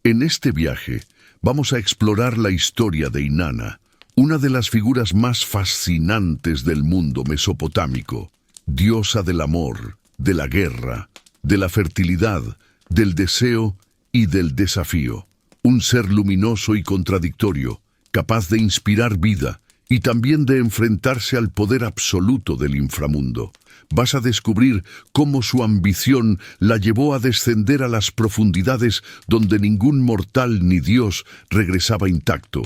En este viaje vamos a explorar la historia de Inanna, una de las figuras más fascinantes del mundo mesopotámico, diosa del amor, de la guerra, de la fertilidad, del deseo y del desafío. Un ser luminoso y contradictorio, capaz de inspirar vida y también de enfrentarse al poder absoluto del inframundo. Vas a descubrir cómo su ambición la llevó a descender a las profundidades donde ningún mortal ni Dios regresaba intacto.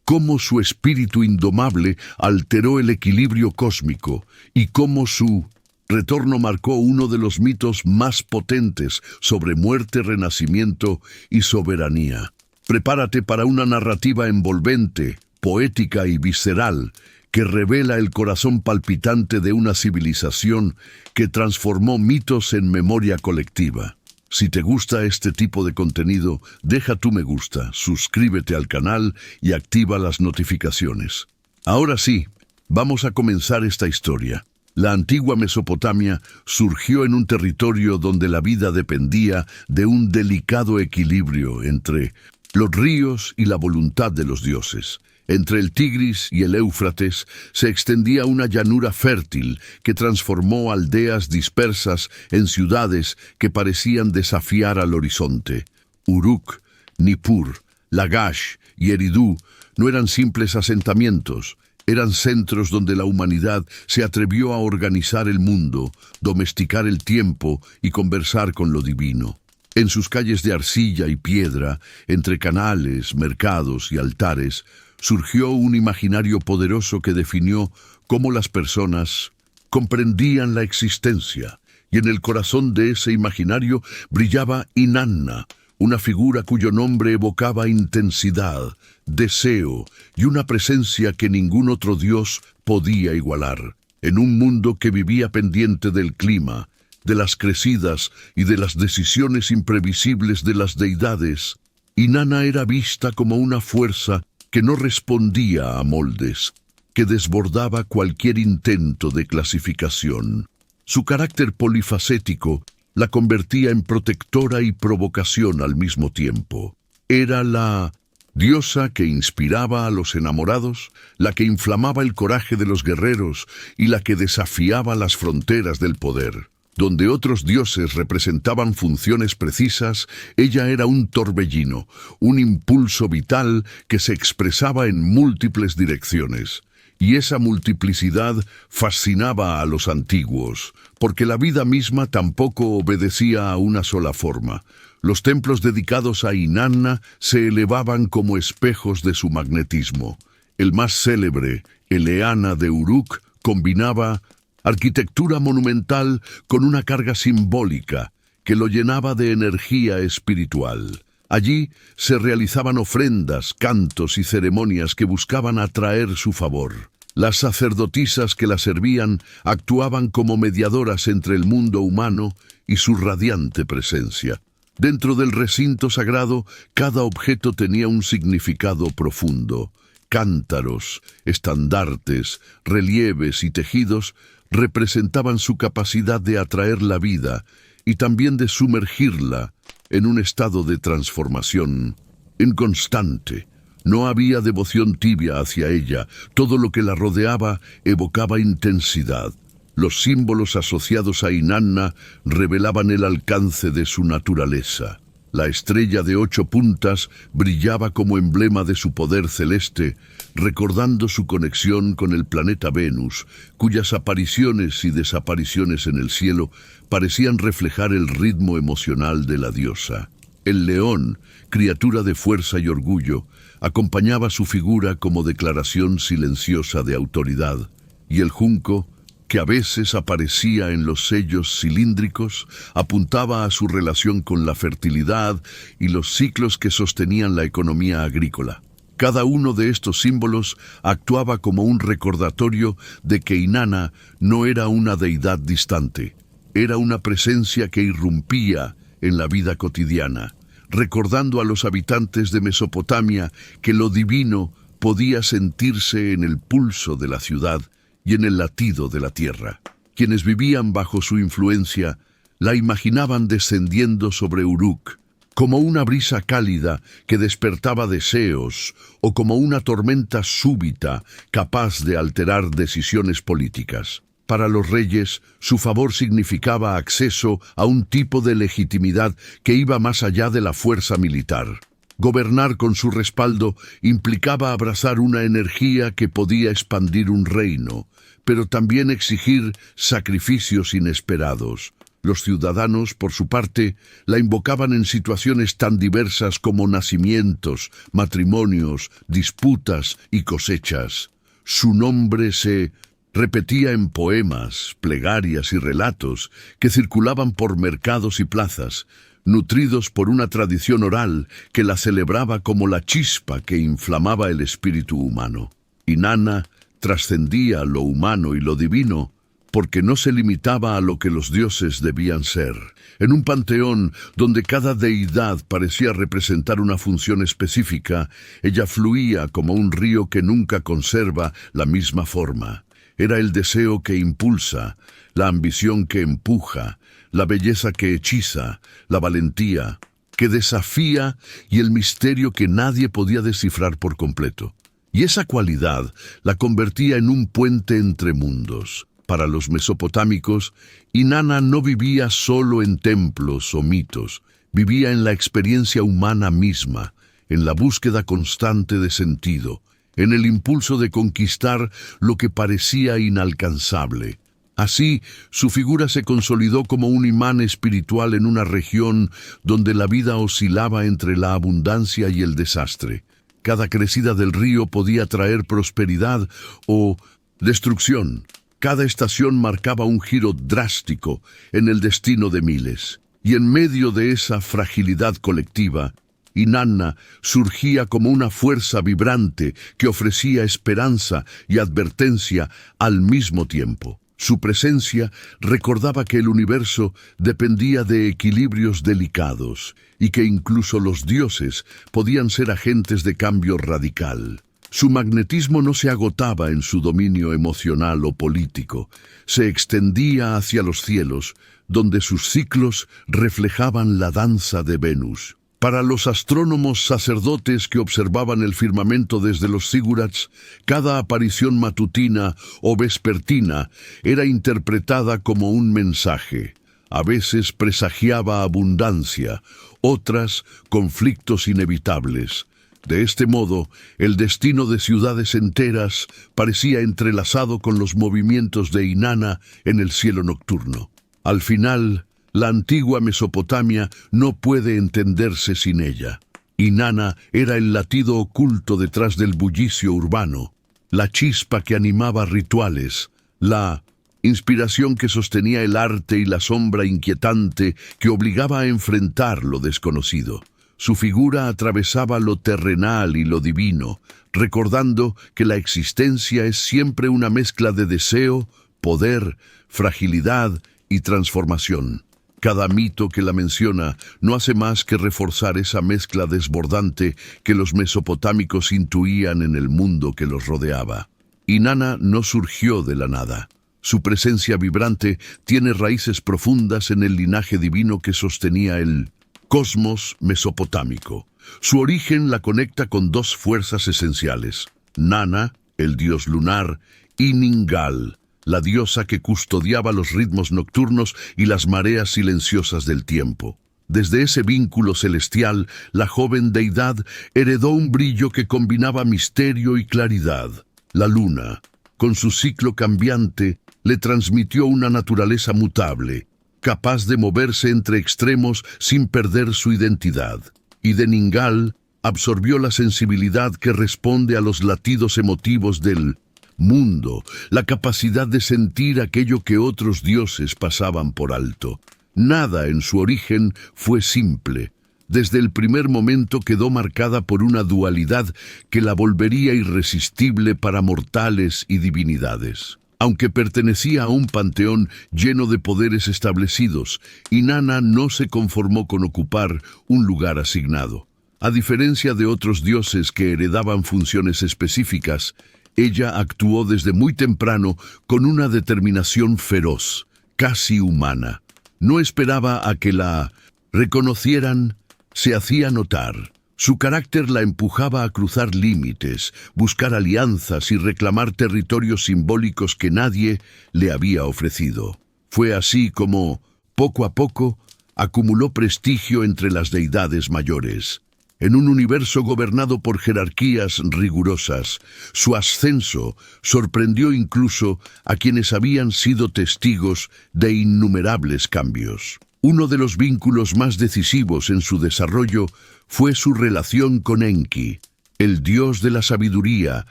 Cómo su espíritu indomable alteró el equilibrio cósmico y cómo su retorno marcó uno de los mitos más potentes sobre muerte, renacimiento y soberanía. Prepárate para una narrativa envolvente, poética y visceral, que revela el corazón palpitante de una civilización que transformó mitos en memoria colectiva. Si te gusta este tipo de contenido, deja tu me gusta, suscríbete al canal y activa las notificaciones. Ahora sí, vamos a comenzar esta historia. La antigua Mesopotamia surgió en un territorio donde la vida dependía de un delicado equilibrio entre los ríos y la voluntad de los dioses. Entre el Tigris y el Éufrates se extendía una llanura fértil que transformó aldeas dispersas en ciudades que parecían desafiar al horizonte. Uruk, Nippur, Lagash y Eridu no eran simples asentamientos, eran centros donde la humanidad se atrevió a organizar el mundo, domesticar el tiempo y conversar con lo divino. En sus calles de arcilla y piedra, entre canales, mercados y altares, surgió un imaginario poderoso que definió cómo las personas comprendían la existencia, y en el corazón de ese imaginario brillaba Inanna, una figura cuyo nombre evocaba intensidad, deseo y una presencia que ningún otro dios podía igualar. En un mundo que vivía pendiente del clima, de las crecidas y de las decisiones imprevisibles de las deidades, Inanna era vista como una fuerza que no respondía a moldes, que desbordaba cualquier intento de clasificación. Su carácter polifacético la convertía en protectora y provocación al mismo tiempo. Era la diosa que inspiraba a los enamorados, la que inflamaba el coraje de los guerreros y la que desafiaba las fronteras del poder. Donde otros dioses representaban funciones precisas, ella era un torbellino, un impulso vital que se expresaba en múltiples direcciones. Y esa multiplicidad fascinaba a los antiguos, porque la vida misma tampoco obedecía a una sola forma. Los templos dedicados a Inanna se elevaban como espejos de su magnetismo. El más célebre, el Eanna de Uruk, combinaba arquitectura monumental con una carga simbólica que lo llenaba de energía espiritual. Allí se realizaban ofrendas, cantos y ceremonias que buscaban atraer su favor. Las sacerdotisas que la servían actuaban como mediadoras entre el mundo humano y su radiante presencia. Dentro del recinto sagrado, cada objeto tenía un significado profundo. Cántaros, estandartes, relieves y tejidos representaban su capacidad de atraer la vida y también de sumergirla en un estado de transformación inconstante. No había devoción tibia hacia ella, todo lo que la rodeaba evocaba intensidad. Los símbolos asociados a Inanna revelaban el alcance de su naturaleza. La estrella de 8 puntas brillaba como emblema de su poder celeste, recordando su conexión con el planeta Venus, cuyas apariciones y desapariciones en el cielo parecían reflejar el ritmo emocional de la diosa. El león, criatura de fuerza y orgullo, acompañaba su figura como declaración silenciosa de autoridad, y el junco, que a veces aparecía en los sellos cilíndricos, apuntaba a su relación con la fertilidad y los ciclos que sostenían la economía agrícola. Cada uno de estos símbolos actuaba como un recordatorio de que Inanna no era una deidad distante, era una presencia que irrumpía en la vida cotidiana, recordando a los habitantes de Mesopotamia que lo divino podía sentirse en el pulso de la ciudad y en el latido de la tierra. Quienes vivían bajo su influencia la imaginaban descendiendo sobre Uruk, como una brisa cálida que despertaba deseos o como una tormenta súbita capaz de alterar decisiones políticas. Para los reyes, su favor significaba acceso a un tipo de legitimidad que iba más allá de la fuerza militar. Gobernar con su respaldo implicaba abrazar una energía que podía expandir un reino, pero también exigir sacrificios inesperados. Los ciudadanos, por su parte, la invocaban en situaciones tan diversas como nacimientos, matrimonios, disputas y cosechas. Su nombre se repetía en poemas, plegarias y relatos que circulaban por mercados y plazas, nutridos por una tradición oral que la celebraba como la chispa que inflamaba el espíritu humano. Inanna trascendía lo humano y lo divino porque no se limitaba a lo que los dioses debían ser. En un panteón donde cada deidad parecía representar una función específica, ella fluía como un río que nunca conserva la misma forma. Era el deseo que impulsa, la ambición que empuja, la belleza que hechiza, la valentía que desafía y el misterio que nadie podía descifrar por completo. Y esa cualidad la convertía en un puente entre mundos. Para los mesopotámicos, Inanna no vivía solo en templos o mitos, vivía en la experiencia humana misma, en la búsqueda constante de sentido, en el impulso de conquistar lo que parecía inalcanzable. Así, su figura se consolidó como un imán espiritual en una región donde la vida oscilaba entre la abundancia y el desastre. Cada crecida del río podía traer prosperidad o destrucción. Cada estación marcaba un giro drástico en el destino de miles. Y en medio de esa fragilidad colectiva, Inanna surgía como una fuerza vibrante que ofrecía esperanza y advertencia al mismo tiempo. Su presencia recordaba que el universo dependía de equilibrios delicados y que incluso los dioses podían ser agentes de cambio radical. Su magnetismo no se agotaba en su dominio emocional o político, se extendía hacia los cielos, donde sus ciclos reflejaban la danza de Venus. Para los astrónomos sacerdotes que observaban el firmamento desde los zigurats, cada aparición matutina o vespertina era interpretada como un mensaje. A veces presagiaba abundancia, otras conflictos inevitables. De este modo, el destino de ciudades enteras parecía entrelazado con los movimientos de Inanna en el cielo nocturno. Al final, la antigua Mesopotamia no puede entenderse sin ella. Inanna era el latido oculto detrás del bullicio urbano, la chispa que animaba rituales, la inspiración que sostenía el arte y la sombra inquietante que obligaba a enfrentar lo desconocido. Su figura atravesaba lo terrenal y lo divino, recordando que la existencia es siempre una mezcla de deseo, poder, fragilidad y transformación. Cada mito que la menciona no hace más que reforzar esa mezcla desbordante que los mesopotámicos intuían en el mundo que los rodeaba. Inanna no surgió de la nada. Su presencia vibrante tiene raíces profundas en el linaje divino que sostenía el cosmos mesopotámico. Su origen la conecta con dos fuerzas esenciales: Nana, el dios lunar, y Ningal, la diosa que custodiaba los ritmos nocturnos y las mareas silenciosas del tiempo. Desde ese vínculo celestial, la joven deidad heredó un brillo que combinaba misterio y claridad. La luna, con su ciclo cambiante, le transmitió una naturaleza mutable, capaz de moverse entre extremos sin perder su identidad. Y de Ningal absorbió la sensibilidad que responde a los latidos emotivos del mundo, la capacidad de sentir aquello que otros dioses pasaban por alto. Nada en su origen fue simple. Desde el primer momento quedó marcada por una dualidad que la volvería irresistible para mortales y divinidades. Aunque pertenecía a un panteón lleno de poderes establecidos, Inanna no se conformó con ocupar un lugar asignado. A diferencia de otros dioses que heredaban funciones específicas, ella actuó desde muy temprano con una determinación feroz, casi humana. No esperaba a que la reconocieran Se hacía notar. Su carácter la empujaba a cruzar límites, buscar alianzas y reclamar territorios simbólicos que nadie le había ofrecido. Fue así como, poco a poco, acumuló prestigio entre las deidades mayores. En un universo gobernado por jerarquías rigurosas, su ascenso sorprendió incluso a quienes habían sido testigos de innumerables cambios. Uno de los vínculos más decisivos en su desarrollo fue su relación con Enki, el dios de la sabiduría,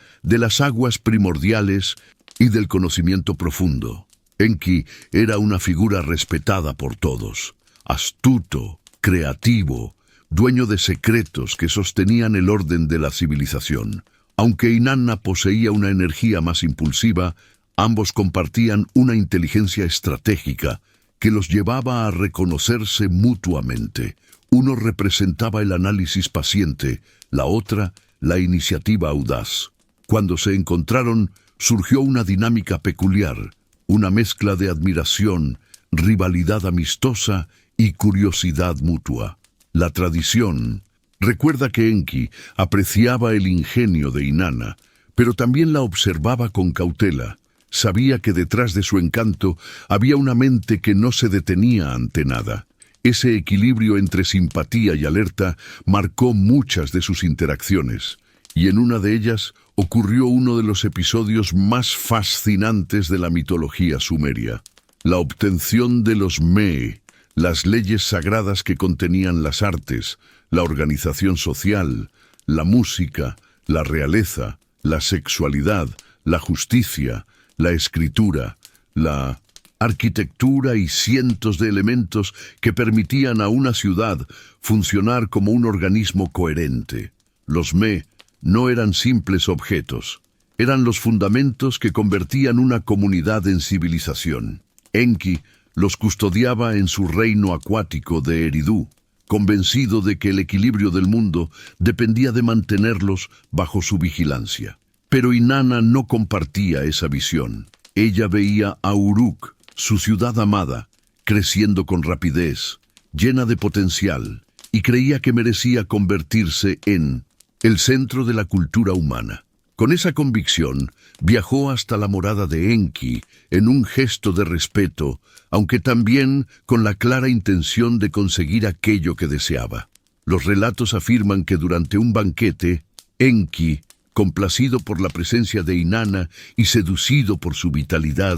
de las aguas primordiales y del conocimiento profundo. Enki era una figura respetada por todos, astuto, creativo, dueño de secretos que sostenían el orden de la civilización. Aunque Inanna poseía una energía más impulsiva, ambos compartían una inteligencia estratégica que los llevaba a reconocerse mutuamente. Uno representaba el análisis paciente, la otra, la iniciativa audaz. Cuando se encontraron, surgió una dinámica peculiar, una mezcla de admiración, rivalidad amistosa y curiosidad mutua. La tradición recuerda que Enki apreciaba el ingenio de Inanna, pero también la observaba con cautela. Sabía que detrás de su encanto había una mente que no se detenía ante nada. Ese equilibrio entre simpatía y alerta marcó muchas de sus interacciones, y en una de ellas ocurrió uno de los episodios más fascinantes de la mitología sumeria: la obtención de los Mee, las leyes sagradas que contenían las artes, la organización social, la música, la realeza, la sexualidad, la justicia, la escritura, la arquitectura y cientos de elementos que permitían a una ciudad funcionar como un organismo coherente. Los Mee no eran simples objetos, eran los fundamentos que convertían una comunidad en civilización. Enki los custodiaba en su reino acuático de Eridu, convencido de que el equilibrio del mundo dependía de mantenerlos bajo su vigilancia. Pero Inanna no compartía esa visión. Ella veía a Uruk, su ciudad amada, creciendo con rapidez, llena de potencial, y creía que merecía convertirse en el centro de la cultura humana. Con esa convicción, viajó hasta la morada de Enki en un gesto de respeto, aunque también con la clara intención de conseguir aquello que deseaba. Los relatos afirman que durante un banquete, Enki, complacido por la presencia de Inanna y seducido por su vitalidad,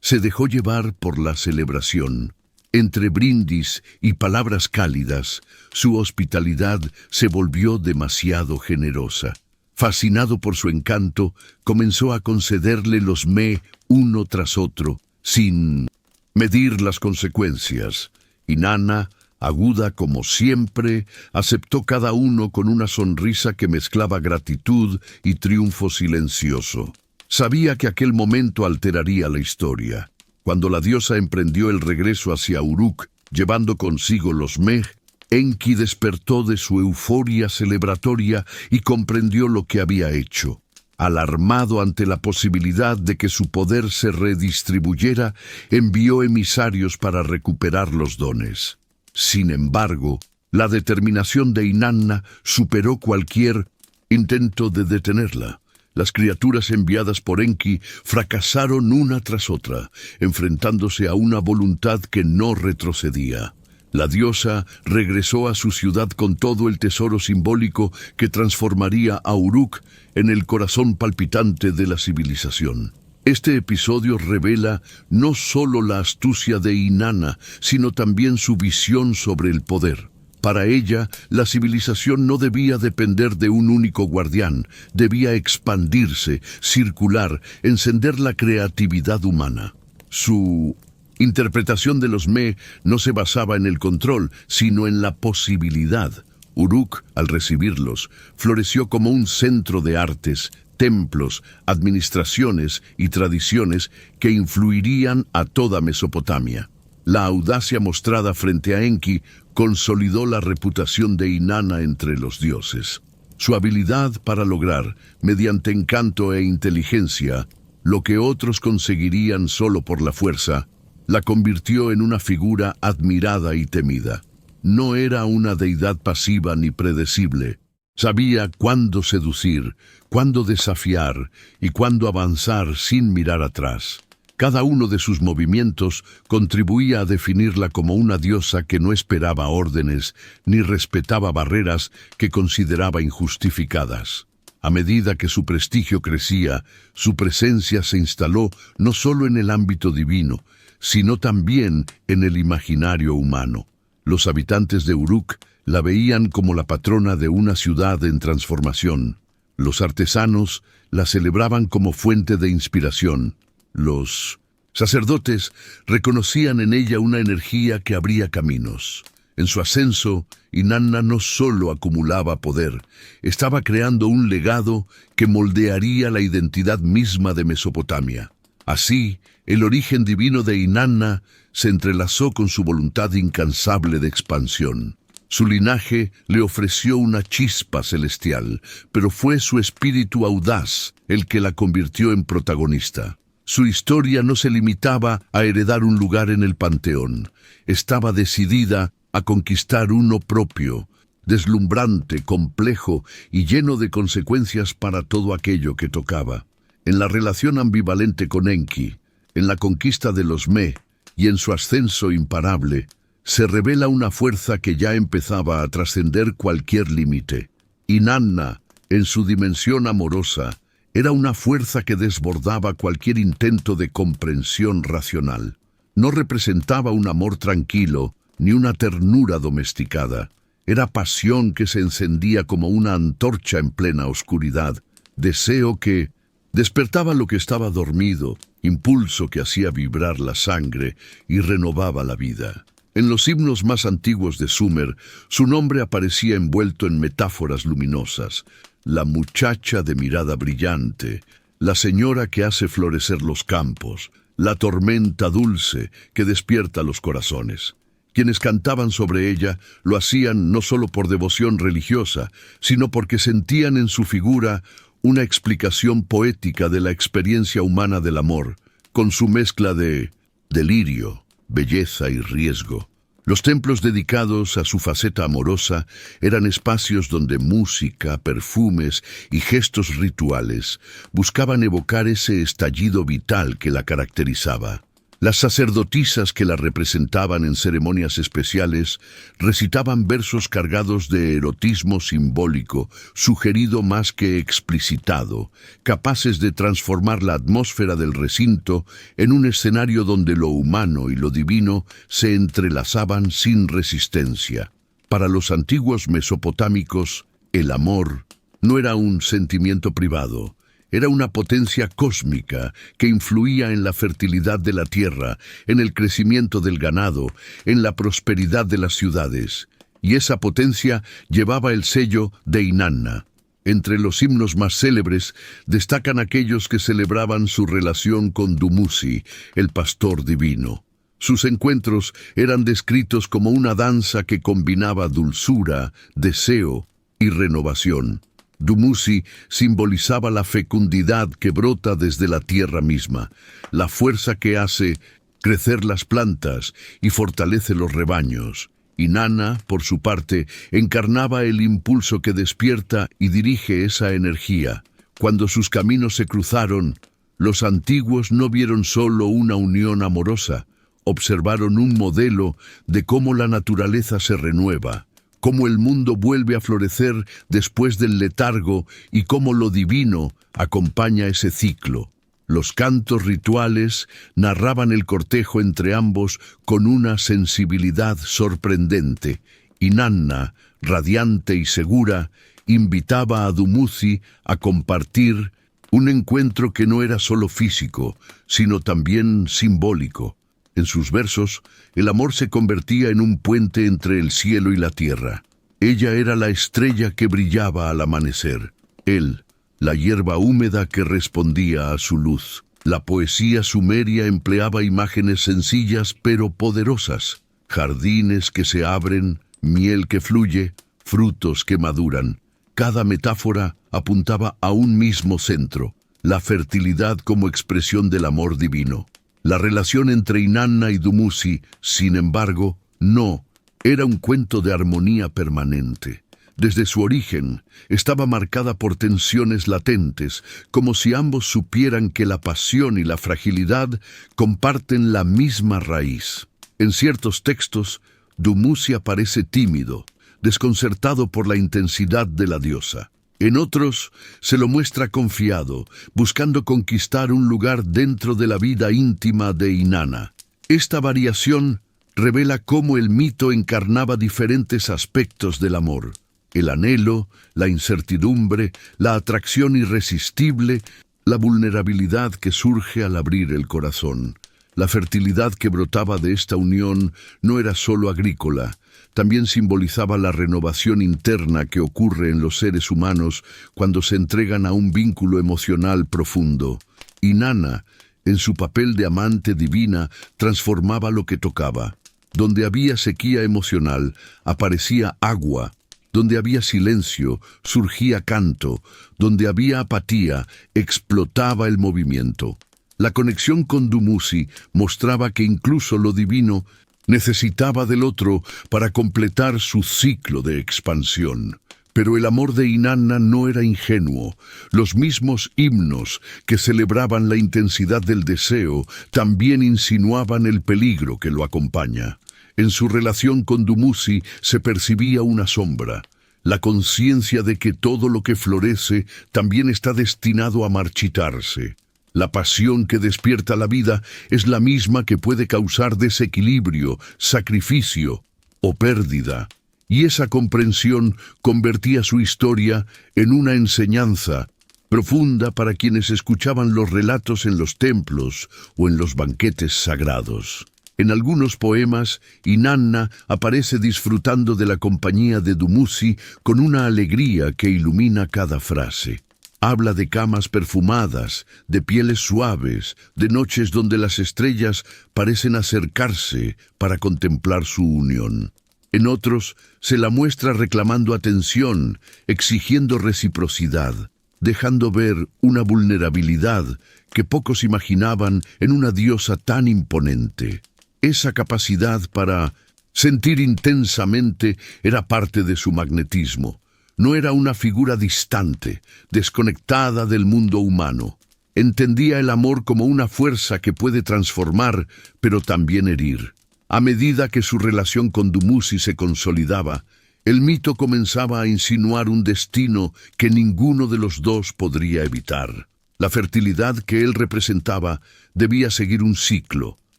se dejó llevar por la celebración. Entre brindis y palabras cálidas, su hospitalidad se volvió demasiado generosa. Fascinado por su encanto, comenzó a concederle los Mee uno tras otro, sin medir las consecuencias. Inanna, aguda como siempre, aceptó cada uno con una sonrisa que mezclaba gratitud y triunfo silencioso. Sabía que aquel momento alteraría la historia. Cuando la diosa emprendió el regreso hacia Uruk, llevando consigo los Mee, Enki despertó de su euforia celebratoria y comprendió lo que había hecho. Alarmado ante la posibilidad de que su poder se redistribuyera, envió emisarios para recuperar los dones. Sin embargo, la determinación de Inanna superó cualquier intento de detenerla. Las criaturas enviadas por Enki fracasaron una tras otra, enfrentándose a una voluntad que no retrocedía. La diosa regresó a su ciudad con todo el tesoro simbólico que transformaría a Uruk en el corazón palpitante de la civilización. Este episodio revela no solo la astucia de Inanna, sino también su visión sobre el poder. Para ella, la civilización no debía depender de un único guardián, debía expandirse, circular, encender la creatividad humana. Su interpretación de los Mee no se basaba en el control, sino en la posibilidad. Uruk, al recibirlos, floreció como un centro de artes, templos, administraciones y tradiciones que influirían a toda Mesopotamia. La audacia mostrada frente a Enki consolidó la reputación de Inanna entre los dioses. Su habilidad para lograr, mediante encanto e inteligencia, lo que otros conseguirían solo por la fuerza, la convirtió en una figura admirada y temida. No era una deidad pasiva ni predecible. Sabía cuándo seducir, cuándo desafiar y cuándo avanzar sin mirar atrás. Cada uno de sus movimientos contribuía a definirla como una diosa que no esperaba órdenes ni respetaba barreras que consideraba injustificadas. A medida que su prestigio crecía, su presencia se instaló no solo en el ámbito divino, sino también en el imaginario humano. Los habitantes de Uruk la veían como la patrona de una ciudad en transformación. Los artesanos la celebraban como fuente de inspiración. Los sacerdotes reconocían en ella una energía que abría caminos. En su ascenso, Inanna no solo acumulaba poder, estaba creando un legado que moldearía la identidad misma de Mesopotamia. Así, el origen divino de Inanna se entrelazó con su voluntad incansable de expansión. Su linaje le ofreció una chispa celestial, pero fue su espíritu audaz el que la convirtió en protagonista. Su historia no se limitaba a heredar un lugar en el panteón. Estaba decidida a conquistar uno propio, deslumbrante, complejo y lleno de consecuencias para todo aquello que tocaba. En la relación ambivalente con Enki, en la conquista de los Me y en su ascenso imparable, se revela una fuerza que ya empezaba a trascender cualquier límite. Inanna, en su dimensión amorosa, era una fuerza que desbordaba cualquier intento de comprensión racional. No representaba un amor tranquilo, ni una ternura domesticada. Era pasión que se encendía como una antorcha en plena oscuridad, deseo que despertaba lo que estaba dormido, impulso que hacía vibrar la sangre y renovaba la vida. En los himnos más antiguos de Sumer, su nombre aparecía envuelto en metáforas luminosas: la muchacha de mirada brillante, la señora que hace florecer los campos, la tormenta dulce que despierta los corazones. Quienes cantaban sobre ella lo hacían no solo por devoción religiosa, sino porque sentían en su figura una explicación poética de la experiencia humana del amor, con su mezcla de delirio, belleza y riesgo. Los templos dedicados a su faceta amorosa eran espacios donde música, perfumes y gestos rituales buscaban evocar ese estallido vital que la caracterizaba. Las sacerdotisas que la representaban en ceremonias especiales recitaban versos cargados de erotismo simbólico, sugerido más que explicitado, capaces de transformar la atmósfera del recinto en un escenario donde lo humano y lo divino se entrelazaban sin resistencia. Para los antiguos mesopotámicos, el amor no era un sentimiento privado. Era una potencia cósmica que influía en la fertilidad de la tierra, en el crecimiento del ganado, en la prosperidad de las ciudades. Y esa potencia llevaba el sello de Inanna. Entre los himnos más célebres destacan aquellos que celebraban su relación con Dumuzi, el pastor divino. Sus encuentros eran descritos como una danza que combinaba dulzura, deseo y renovación. Dumuzi simbolizaba la fecundidad que brota desde la tierra misma, la fuerza que hace crecer las plantas y fortalece los rebaños. Inanna, por su parte, encarnaba el impulso que despierta y dirige esa energía. Cuando sus caminos se cruzaron, los antiguos no vieron solo una unión amorosa, observaron un modelo de cómo la naturaleza se renueva, cómo el mundo vuelve a florecer después del letargo y cómo lo divino acompaña ese ciclo. Los cantos rituales narraban el cortejo entre ambos con una sensibilidad sorprendente. Inanna, radiante y segura, invitaba a Dumuzi a compartir un encuentro que no era solo físico, sino también simbólico. En sus versos, el amor se convertía en un puente entre el cielo y la tierra. Ella era la estrella que brillaba al amanecer. Él, la hierba húmeda que respondía a su luz. La poesía sumeria empleaba imágenes sencillas pero poderosas. Jardines que se abren, miel que fluye, frutos que maduran. Cada metáfora apuntaba a un mismo centro, la fertilidad como expresión del amor divino. La relación entre Inanna y Dumuzi, sin embargo, no Era un cuento de armonía permanente. Desde su origen, estaba marcada por tensiones latentes, como si ambos supieran que la pasión y la fragilidad comparten la misma raíz. En ciertos textos, Dumuzi aparece tímido, desconcertado por la intensidad de la diosa. En otros, se lo muestra confiado, buscando conquistar un lugar dentro de la vida íntima de Inanna. Esta variación revela cómo el mito encarnaba diferentes aspectos del amor: el anhelo, la incertidumbre, la atracción irresistible, la vulnerabilidad que surge al abrir el corazón. La fertilidad que brotaba de esta unión no era solo agrícola, también simbolizaba la renovación interna que ocurre en los seres humanos cuando se entregan a un vínculo emocional profundo. Inanna, en su papel de amante divina, transformaba lo que tocaba. Donde había sequía emocional, aparecía agua. Donde había silencio, surgía canto. Donde había apatía, explotaba el movimiento. La conexión con Dumuzi mostraba que incluso lo divino necesitaba del otro para completar su ciclo de expansión. Pero el amor de Inanna no era ingenuo. Los mismos himnos que celebraban la intensidad del deseo también insinuaban el peligro que lo acompaña. En su relación con Dumuzi se percibía una sombra, la conciencia de que todo lo que florece también está destinado a marchitarse. La pasión que despierta la vida es la misma que puede causar desequilibrio, sacrificio o pérdida. Y esa comprensión convertía su historia en una enseñanza profunda para quienes escuchaban los relatos en los templos o en los banquetes sagrados. En algunos poemas, Inanna aparece disfrutando de la compañía de Dumuzi con una alegría que ilumina cada frase. Habla de camas perfumadas, de pieles suaves, de noches donde las estrellas parecen acercarse para contemplar su unión. En otros, se la muestra reclamando atención, exigiendo reciprocidad, dejando ver una vulnerabilidad que pocos imaginaban en una diosa tan imponente. Esa capacidad para sentir intensamente era parte de su magnetismo. No era una figura distante, desconectada del mundo humano. Entendía el amor como una fuerza que puede transformar, pero también herir. A medida que su relación con Dumuzi se consolidaba, el mito comenzaba a insinuar un destino que ninguno de los dos podría evitar. La fertilidad que él representaba debía seguir un ciclo.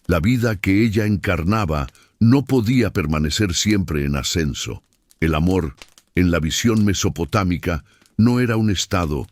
La vida que ella encarnaba no podía permanecer siempre en ascenso. El amor, en la visión mesopotámica, no era un estado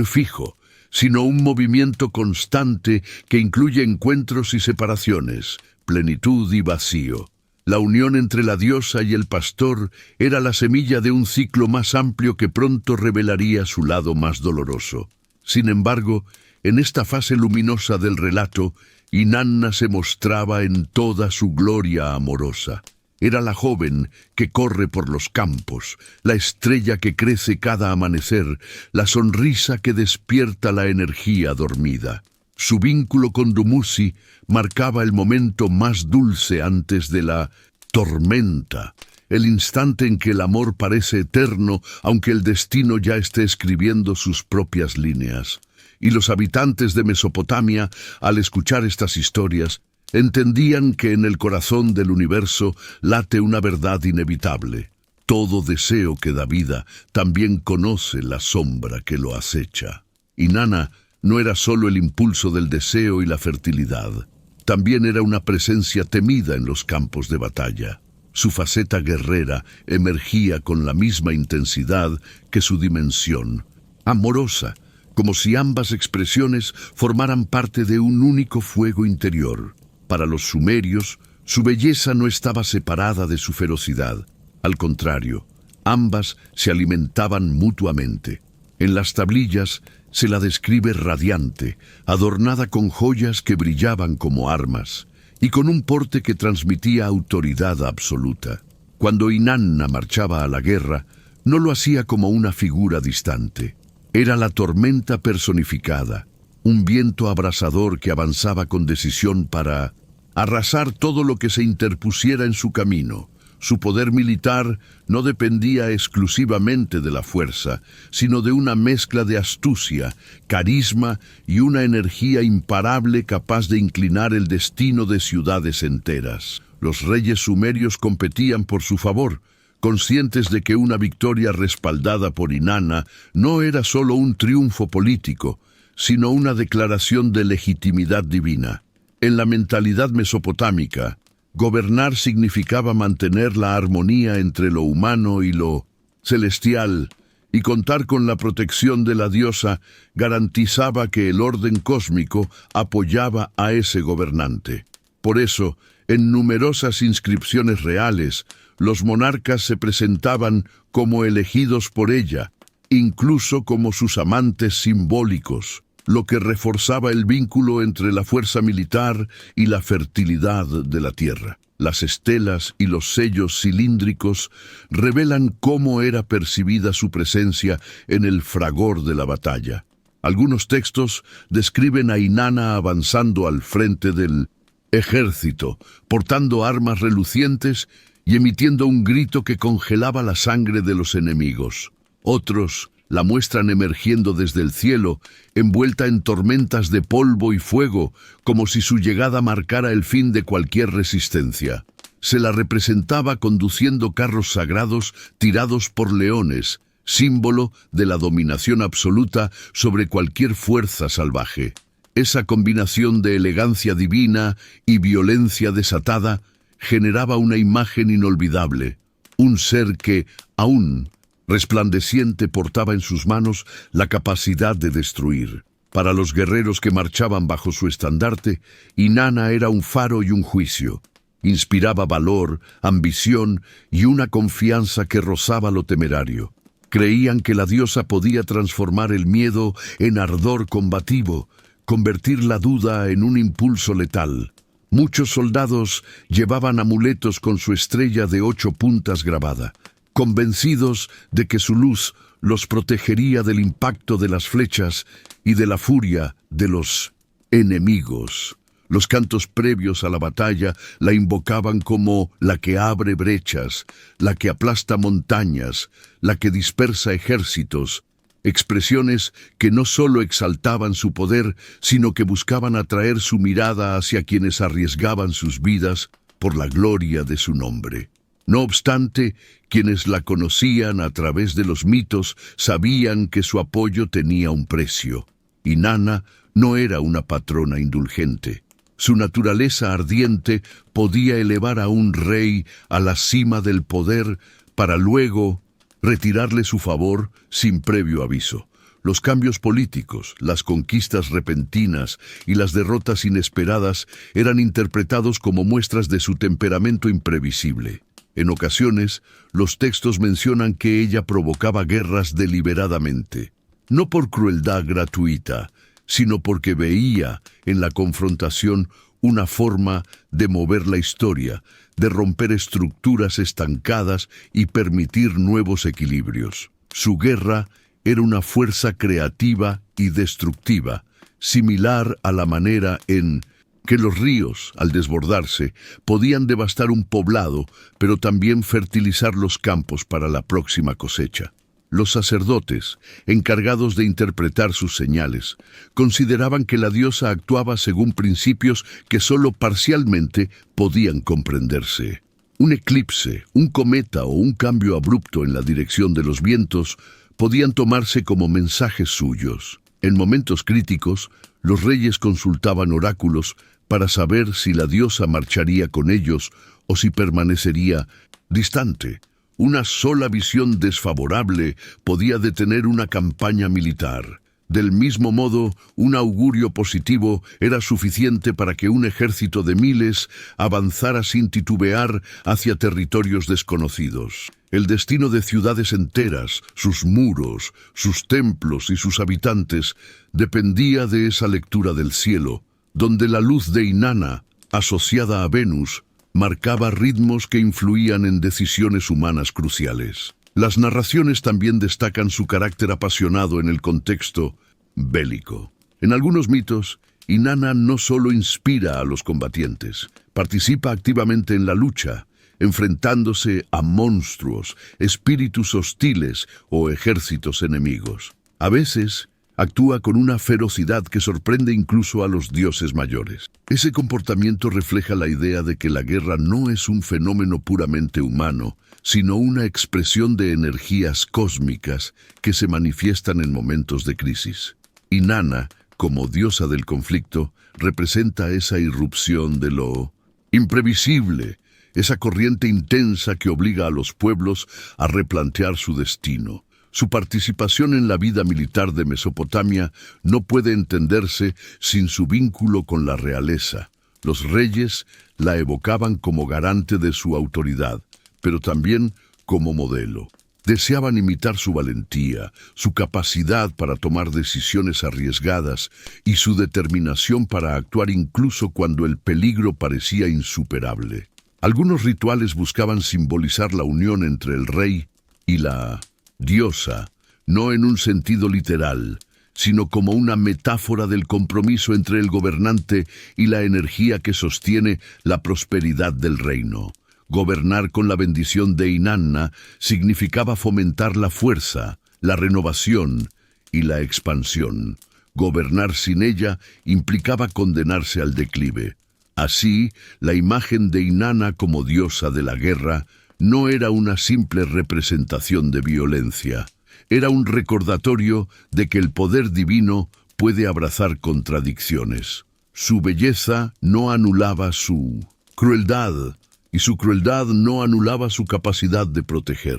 fijo, sino un movimiento constante que incluye encuentros y separaciones, plenitud y vacío. La unión entre la diosa y el pastor era la semilla de un ciclo más amplio que pronto revelaría su lado más doloroso. Sin embargo, en esta fase luminosa del relato, Inanna se mostraba en toda su gloria amorosa. Era la joven que corre por los campos, la estrella que crece cada amanecer, la sonrisa que despierta la energía dormida. Su vínculo con Dumuzi marcaba el momento más dulce antes de la tormenta, el instante en que el amor parece eterno, aunque el destino ya esté escribiendo sus propias líneas. Y los habitantes de Mesopotamia, al escuchar estas historias, entendían que en el corazón del universo late una verdad inevitable. Todo deseo que da vida también conoce la sombra que lo acecha. Inanna no era solo el impulso del deseo y la fertilidad, también era una presencia temida en los campos de batalla. Su faceta guerrera emergía con la misma intensidad que su dimensión, amorosa, como si ambas expresiones formaran parte de un único fuego interior. Para los sumerios, su belleza no estaba separada de su ferocidad. Al contrario, ambas se alimentaban mutuamente. En las tablillas se la describe radiante, adornada con joyas que brillaban como armas, y con un porte que transmitía autoridad absoluta. Cuando Inanna marchaba a la guerra, no lo hacía como una figura distante. Era la tormenta personificada, un viento abrasador que avanzaba con decisión para arrasar todo lo que se interpusiera en su camino. Su poder militar no dependía exclusivamente de la fuerza, sino de una mezcla de astucia, carisma y una energía imparable capaz de inclinar el destino de ciudades enteras. Los reyes sumerios competían por su favor, conscientes de que una victoria respaldada por Inanna no era solo un triunfo político, sino una declaración de legitimidad divina. En la mentalidad mesopotámica, gobernar significaba mantener la armonía entre lo humano y lo celestial, y contar con la protección de la diosa garantizaba que el orden cósmico apoyaba a ese gobernante. Por eso, en numerosas inscripciones reales, los monarcas se presentaban como elegidos por ella, incluso como sus amantes simbólicos, lo que reforzaba el vínculo entre la fuerza militar y la fertilidad de la tierra. Las estelas y los sellos cilíndricos revelan cómo era percibida su presencia en el fragor de la batalla. Algunos textos describen a Inanna avanzando al frente del ejército, portando armas relucientes y emitiendo un grito que congelaba la sangre de los enemigos. Otros la muestran emergiendo desde el cielo, envuelta en tormentas de polvo y fuego, como si su llegada marcara el fin de cualquier resistencia. Se la representaba conduciendo carros sagrados tirados por leones, símbolo de la dominación absoluta sobre cualquier fuerza salvaje. Esa combinación de elegancia divina y violencia desatada generaba una imagen inolvidable, un ser que, aún resplandeciente, portaba en sus manos la capacidad de destruir. Para los guerreros que marchaban bajo su estandarte, Inanna era un faro y un juicio. Inspiraba valor, ambición y una confianza que rozaba lo temerario. Creían que la diosa podía transformar el miedo en ardor combativo, convertir la duda en un impulso letal. Muchos soldados llevaban amuletos con su estrella de 8 puntas grabada, convencidos de que su luz los protegería del impacto de las flechas y de la furia de los enemigos. Los cantos previos a la batalla la invocaban como la que abre brechas, la que aplasta montañas, la que dispersa ejércitos, expresiones que no solo exaltaban su poder, sino que buscaban atraer su mirada hacia quienes arriesgaban sus vidas por la gloria de su nombre. No obstante, quienes la conocían a través de los mitos sabían que su apoyo tenía un precio. Inanna no era una patrona indulgente. Su naturaleza ardiente podía elevar a un rey a la cima del poder para luego retirarle su favor sin previo aviso. Los cambios políticos, las conquistas repentinas y las derrotas inesperadas eran interpretados como muestras de su temperamento imprevisible. En ocasiones, los textos mencionan que ella provocaba guerras deliberadamente, no por crueldad gratuita, sino porque veía en la confrontación una forma de mover la historia, de romper estructuras estancadas y permitir nuevos equilibrios. Su guerra era una fuerza creativa y destructiva, similar a la manera en que los ríos, al desbordarse, podían devastar un poblado, pero también fertilizar los campos para la próxima cosecha. Los sacerdotes, encargados de interpretar sus señales, consideraban que la diosa actuaba según principios que solo parcialmente podían comprenderse. Un eclipse, un cometa o un cambio abrupto en la dirección de los vientos podían tomarse como mensajes suyos. En momentos críticos, los reyes consultaban oráculos para saber si la diosa marcharía con ellos o si permanecería distante. Una sola visión desfavorable podía detener una campaña militar. Del mismo modo, un augurio positivo era suficiente para que un ejército de miles avanzara sin titubear hacia territorios desconocidos. El destino de ciudades enteras, sus muros, sus templos y sus habitantes dependía de esa lectura del cielo, donde la luz de Inanna, asociada a Venus, marcaba ritmos que influían en decisiones humanas cruciales. Las narraciones también destacan su carácter apasionado en el contexto bélico. En algunos mitos, Inanna no solo inspira a los combatientes, participa activamente en la lucha, enfrentándose a monstruos, espíritus hostiles o ejércitos enemigos. A veces, actúa con una ferocidad que sorprende incluso a los dioses mayores. Ese comportamiento refleja la idea de que la guerra no es un fenómeno puramente humano, sino una expresión de energías cósmicas que se manifiestan en momentos de crisis. Inanna, como diosa del conflicto, representa esa irrupción de lo imprevisible, esa corriente intensa que obliga a los pueblos a replantear su destino. Su participación en la vida militar de Mesopotamia no puede entenderse sin su vínculo con la realeza. Los reyes la evocaban como garante de su autoridad, pero también como modelo. Deseaban imitar su valentía, su capacidad para tomar decisiones arriesgadas y su determinación para actuar incluso cuando el peligro parecía insuperable. Algunos rituales buscaban simbolizar la unión entre el rey y la diosa, no en un sentido literal, sino como una metáfora del compromiso entre el gobernante y la energía que sostiene la prosperidad del reino. Gobernar con la bendición de Inanna significaba fomentar la fuerza, la renovación y la expansión. Gobernar sin ella implicaba condenarse al declive. Así, la imagen de Inanna como diosa de la guerra no era una simple representación de violencia. Era un recordatorio de que el poder divino puede abrazar contradicciones. Su belleza no anulaba su crueldad, y su crueldad no anulaba su capacidad de proteger.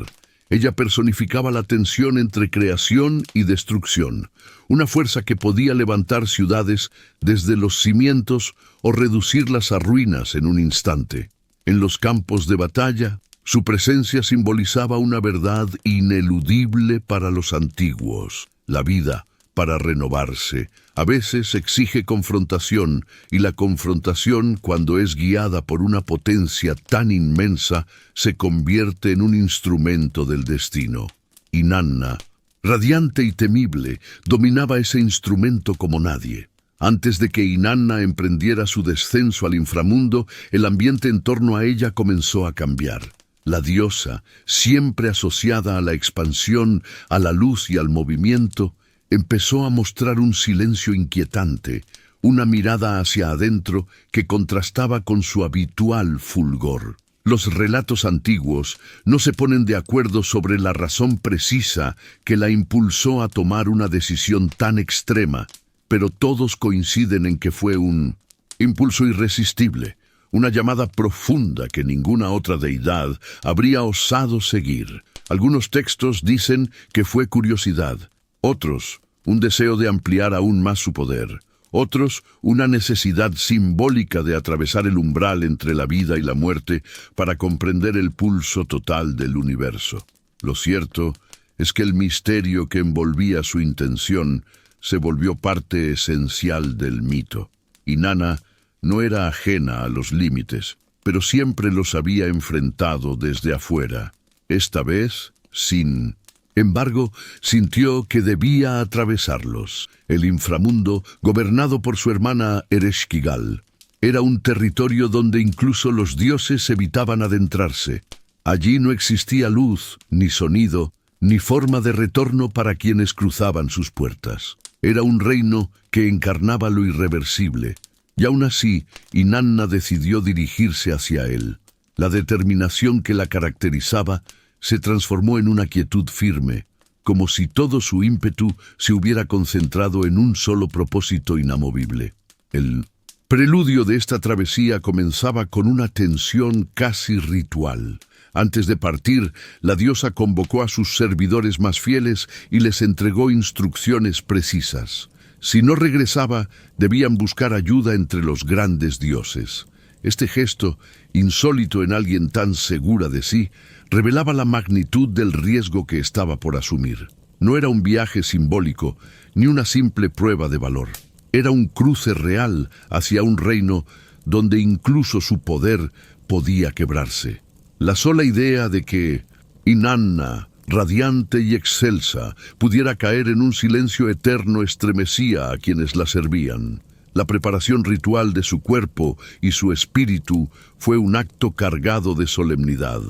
Ella personificaba la tensión entre creación y destrucción, una fuerza que podía levantar ciudades desde los cimientos o reducirlas a ruinas en un instante. En los campos de batalla, su presencia simbolizaba una verdad ineludible para los antiguos. La vida, para renovarse, a veces exige confrontación, y la confrontación, cuando es guiada por una potencia tan inmensa, se convierte en un instrumento del destino. Inanna, radiante y temible, dominaba ese instrumento como nadie. Antes de que Inanna emprendiera su descenso al inframundo, el ambiente en torno a ella comenzó a cambiar. La diosa, siempre asociada a la expansión, a la luz y al movimiento, empezó a mostrar un silencio inquietante, una mirada hacia adentro que contrastaba con su habitual fulgor. Los relatos antiguos no se ponen de acuerdo sobre la razón precisa que la impulsó a tomar una decisión tan extrema, pero todos coinciden en que fue un impulso irresistible, una llamada profunda que ninguna otra deidad habría osado seguir. Algunos textos dicen que fue curiosidad, otros, un deseo de ampliar aún más su poder, otros, una necesidad simbólica de atravesar el umbral entre la vida y la muerte para comprender el pulso total del universo. Lo cierto es que el misterio que envolvía su intención se volvió parte esencial del mito. Inanna no era ajena a los límites, pero siempre los había enfrentado desde afuera. Esta vez, sin embargo, sintió que debía atravesarlos. El inframundo, gobernado por su hermana Ereshkigal, era un territorio donde incluso los dioses evitaban adentrarse. Allí no existía luz, ni sonido, ni forma de retorno para quienes cruzaban sus puertas. Era un reino que encarnaba lo irreversible, y aún así, Inanna decidió dirigirse hacia él. La determinación que la caracterizaba se transformó en una quietud firme, como si todo su ímpetu se hubiera concentrado en un solo propósito inamovible. El preludio de esta travesía comenzaba con una tensión casi ritual. Antes de partir, la diosa convocó a sus servidores más fieles y les entregó instrucciones precisas. Si no regresaba, debían buscar ayuda entre los grandes dioses. Este gesto, insólito en alguien tan segura de sí, revelaba la magnitud del riesgo que estaba por asumir. No era un viaje simbólico, ni una simple prueba de valor. Era un cruce real hacia un reino donde incluso su poder podía quebrarse. La sola idea de que Inanna, radiante y excelsa, pudiera caer en un silencio eterno estremecía a quienes la servían. La preparación ritual de su cuerpo y su espíritu fue un acto cargado de solemnidad.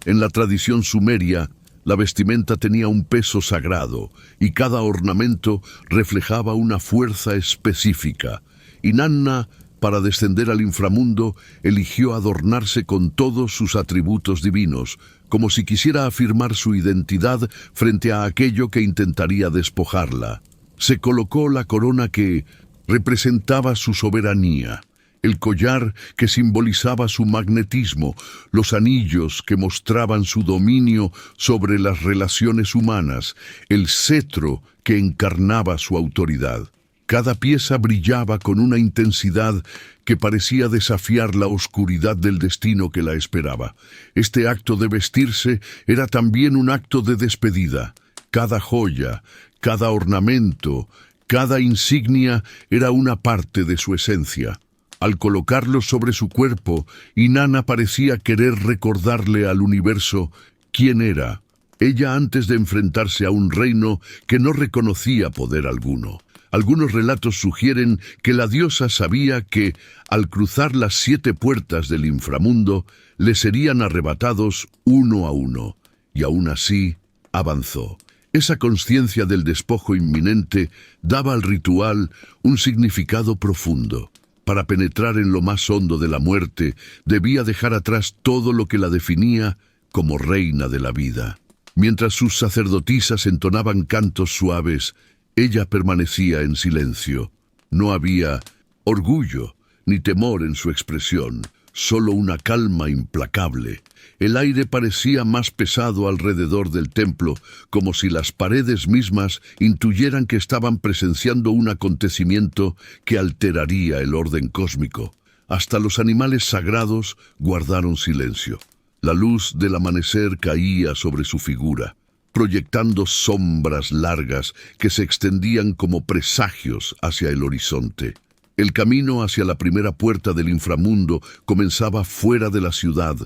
En la tradición sumeria, la vestimenta tenía un peso sagrado y cada ornamento reflejaba una fuerza específica. Inanna, para descender al inframundo, eligió adornarse con todos sus atributos divinos, como si quisiera afirmar su identidad frente a aquello que intentaría despojarla. Se colocó la corona que representaba su soberanía, el collar que simbolizaba su magnetismo, los anillos que mostraban su dominio sobre las relaciones humanas, el cetro que encarnaba su autoridad. Cada pieza brillaba con una intensidad que parecía desafiar la oscuridad del destino que la esperaba. Este acto de vestirse era también un acto de despedida. Cada joya, cada ornamento, cada insignia era una parte de su esencia. Al colocarlos sobre su cuerpo, Inanna parecía querer recordarle al universo quién era, ella antes de enfrentarse a un reino que no reconocía poder alguno. Algunos relatos sugieren que la diosa sabía que, al cruzar las 7 puertas del inframundo, le serían arrebatados uno a uno, y aún así avanzó. Esa consciencia del despojo inminente daba al ritual un significado profundo. Para penetrar en lo más hondo de la muerte, debía dejar atrás todo lo que la definía como reina de la vida. Mientras sus sacerdotisas entonaban cantos suaves, ella permanecía en silencio. No había orgullo ni temor en su expresión, solo una calma implacable. El aire parecía más pesado alrededor del templo, como si las paredes mismas intuyeran que estaban presenciando un acontecimiento que alteraría el orden cósmico. Hasta los animales sagrados guardaron silencio. La luz del amanecer caía sobre su figura, proyectando sombras largas que se extendían como presagios hacia el horizonte. El camino hacia la primera puerta del inframundo comenzaba fuera de la ciudad,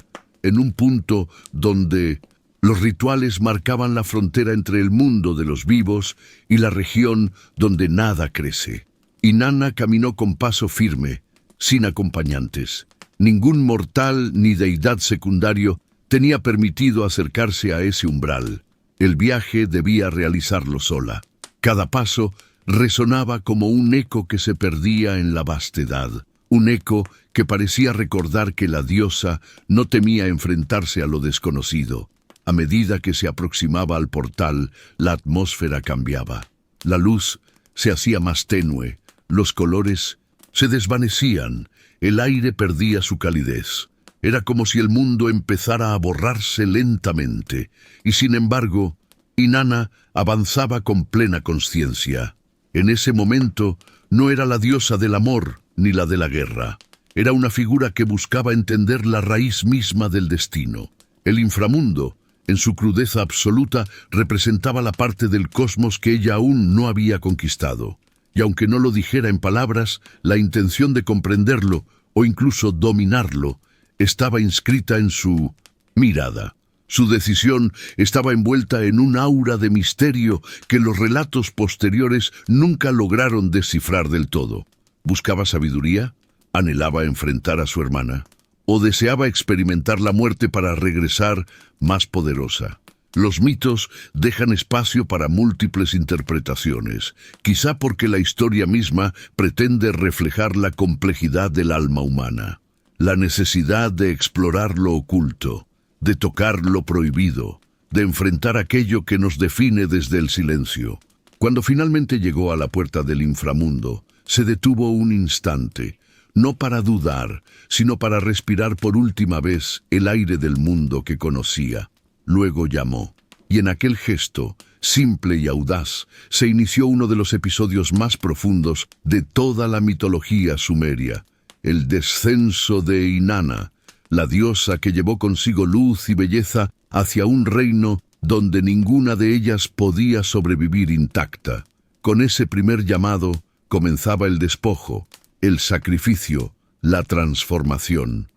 en un punto donde los rituales marcaban la frontera entre el mundo de los vivos y la región donde nada crece. Inanna caminó con paso firme, sin acompañantes. Ningún mortal ni deidad secundario tenía permitido acercarse a ese umbral. El viaje debía realizarlo sola. Cada paso resonaba como un eco que se perdía en la vastedad, un eco que parecía recordar que la diosa no temía enfrentarse a lo desconocido. A medida que se aproximaba al portal, la atmósfera cambiaba. La luz se hacía más tenue, los colores se desvanecían, el aire perdía su calidez. Era como si el mundo empezara a borrarse lentamente, y sin embargo, Inanna avanzaba con plena conciencia. En ese momento no era la diosa del amor ni la de la guerra. Era una figura que buscaba entender la raíz misma del destino. El inframundo, en su crudeza absoluta, representaba la parte del cosmos que ella aún no había conquistado. Y aunque no lo dijera en palabras, la intención de comprenderlo, o incluso dominarlo, estaba inscrita en su mirada. Su decisión estaba envuelta en un aura de misterio que los relatos posteriores nunca lograron descifrar del todo. ¿Buscaba sabiduría? ¿Anhelaba enfrentar a su hermana? ¿O deseaba experimentar la muerte para regresar más poderosa? Los mitos dejan espacio para múltiples interpretaciones, quizá porque la historia misma pretende reflejar la complejidad del alma humana, la necesidad de explorar lo oculto, de tocar lo prohibido, de enfrentar aquello que nos define desde el silencio. Cuando finalmente llegó a la puerta del inframundo, se detuvo un instante, no para dudar, sino para respirar por última vez el aire del mundo que conocía. Luego llamó, y en aquel gesto, simple y audaz, se inició uno de los episodios más profundos de toda la mitología sumeria, el descenso de Inanna, la diosa que llevó consigo luz y belleza hacia un reino donde ninguna de ellas podía sobrevivir intacta. Con ese primer llamado comenzaba el despojo, el sacrificio, la transformación.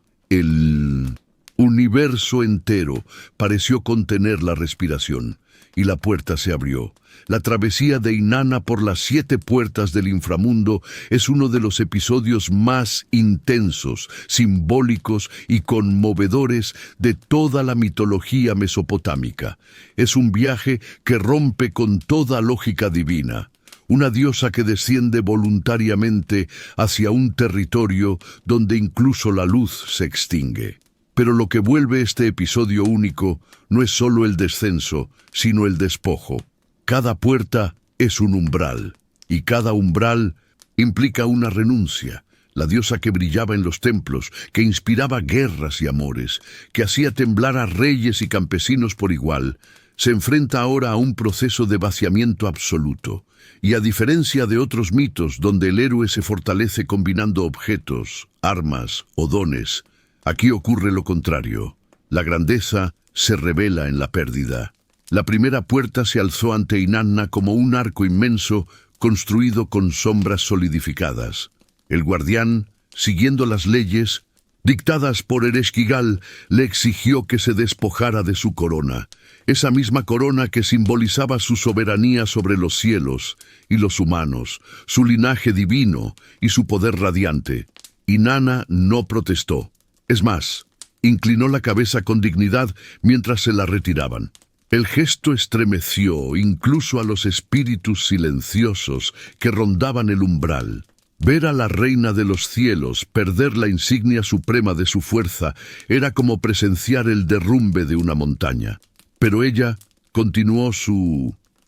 universo entero pareció contener la respiración, y la puerta se abrió. La travesía de Inanna por las 7 puertas del inframundo es uno de los episodios más intensos, simbólicos y conmovedores de toda la mitología mesopotámica. Es un viaje que rompe con toda lógica divina. Una diosa que desciende voluntariamente hacia un territorio donde incluso la luz se extingue. Pero lo que vuelve este episodio único no es solo el descenso, sino el despojo. Cada puerta es un umbral, y cada umbral implica una renuncia. La diosa que brillaba en los templos, que inspiraba guerras y amores, que hacía temblar a reyes y campesinos por igual, se enfrenta ahora a un proceso de vaciamiento absoluto. Y a diferencia de otros mitos donde el héroe se fortalece combinando objetos, armas o dones, aquí ocurre lo contrario. La grandeza se revela en la pérdida. La primera puerta se alzó ante Inanna como un arco inmenso construido con sombras solidificadas. El guardián, siguiendo las leyes dictadas por Ereshkigal, le exigió que se despojara de su corona. Esa misma corona que simbolizaba su soberanía sobre los cielos y los humanos, su linaje divino y su poder radiante. Inanna no protestó. Es más, inclinó la cabeza con dignidad mientras se la retiraban. El gesto estremeció incluso a los espíritus silenciosos que rondaban el umbral. Ver a la reina de los cielos perder la insignia suprema de su fuerza era como presenciar el derrumbe de una montaña. Pero ella continuó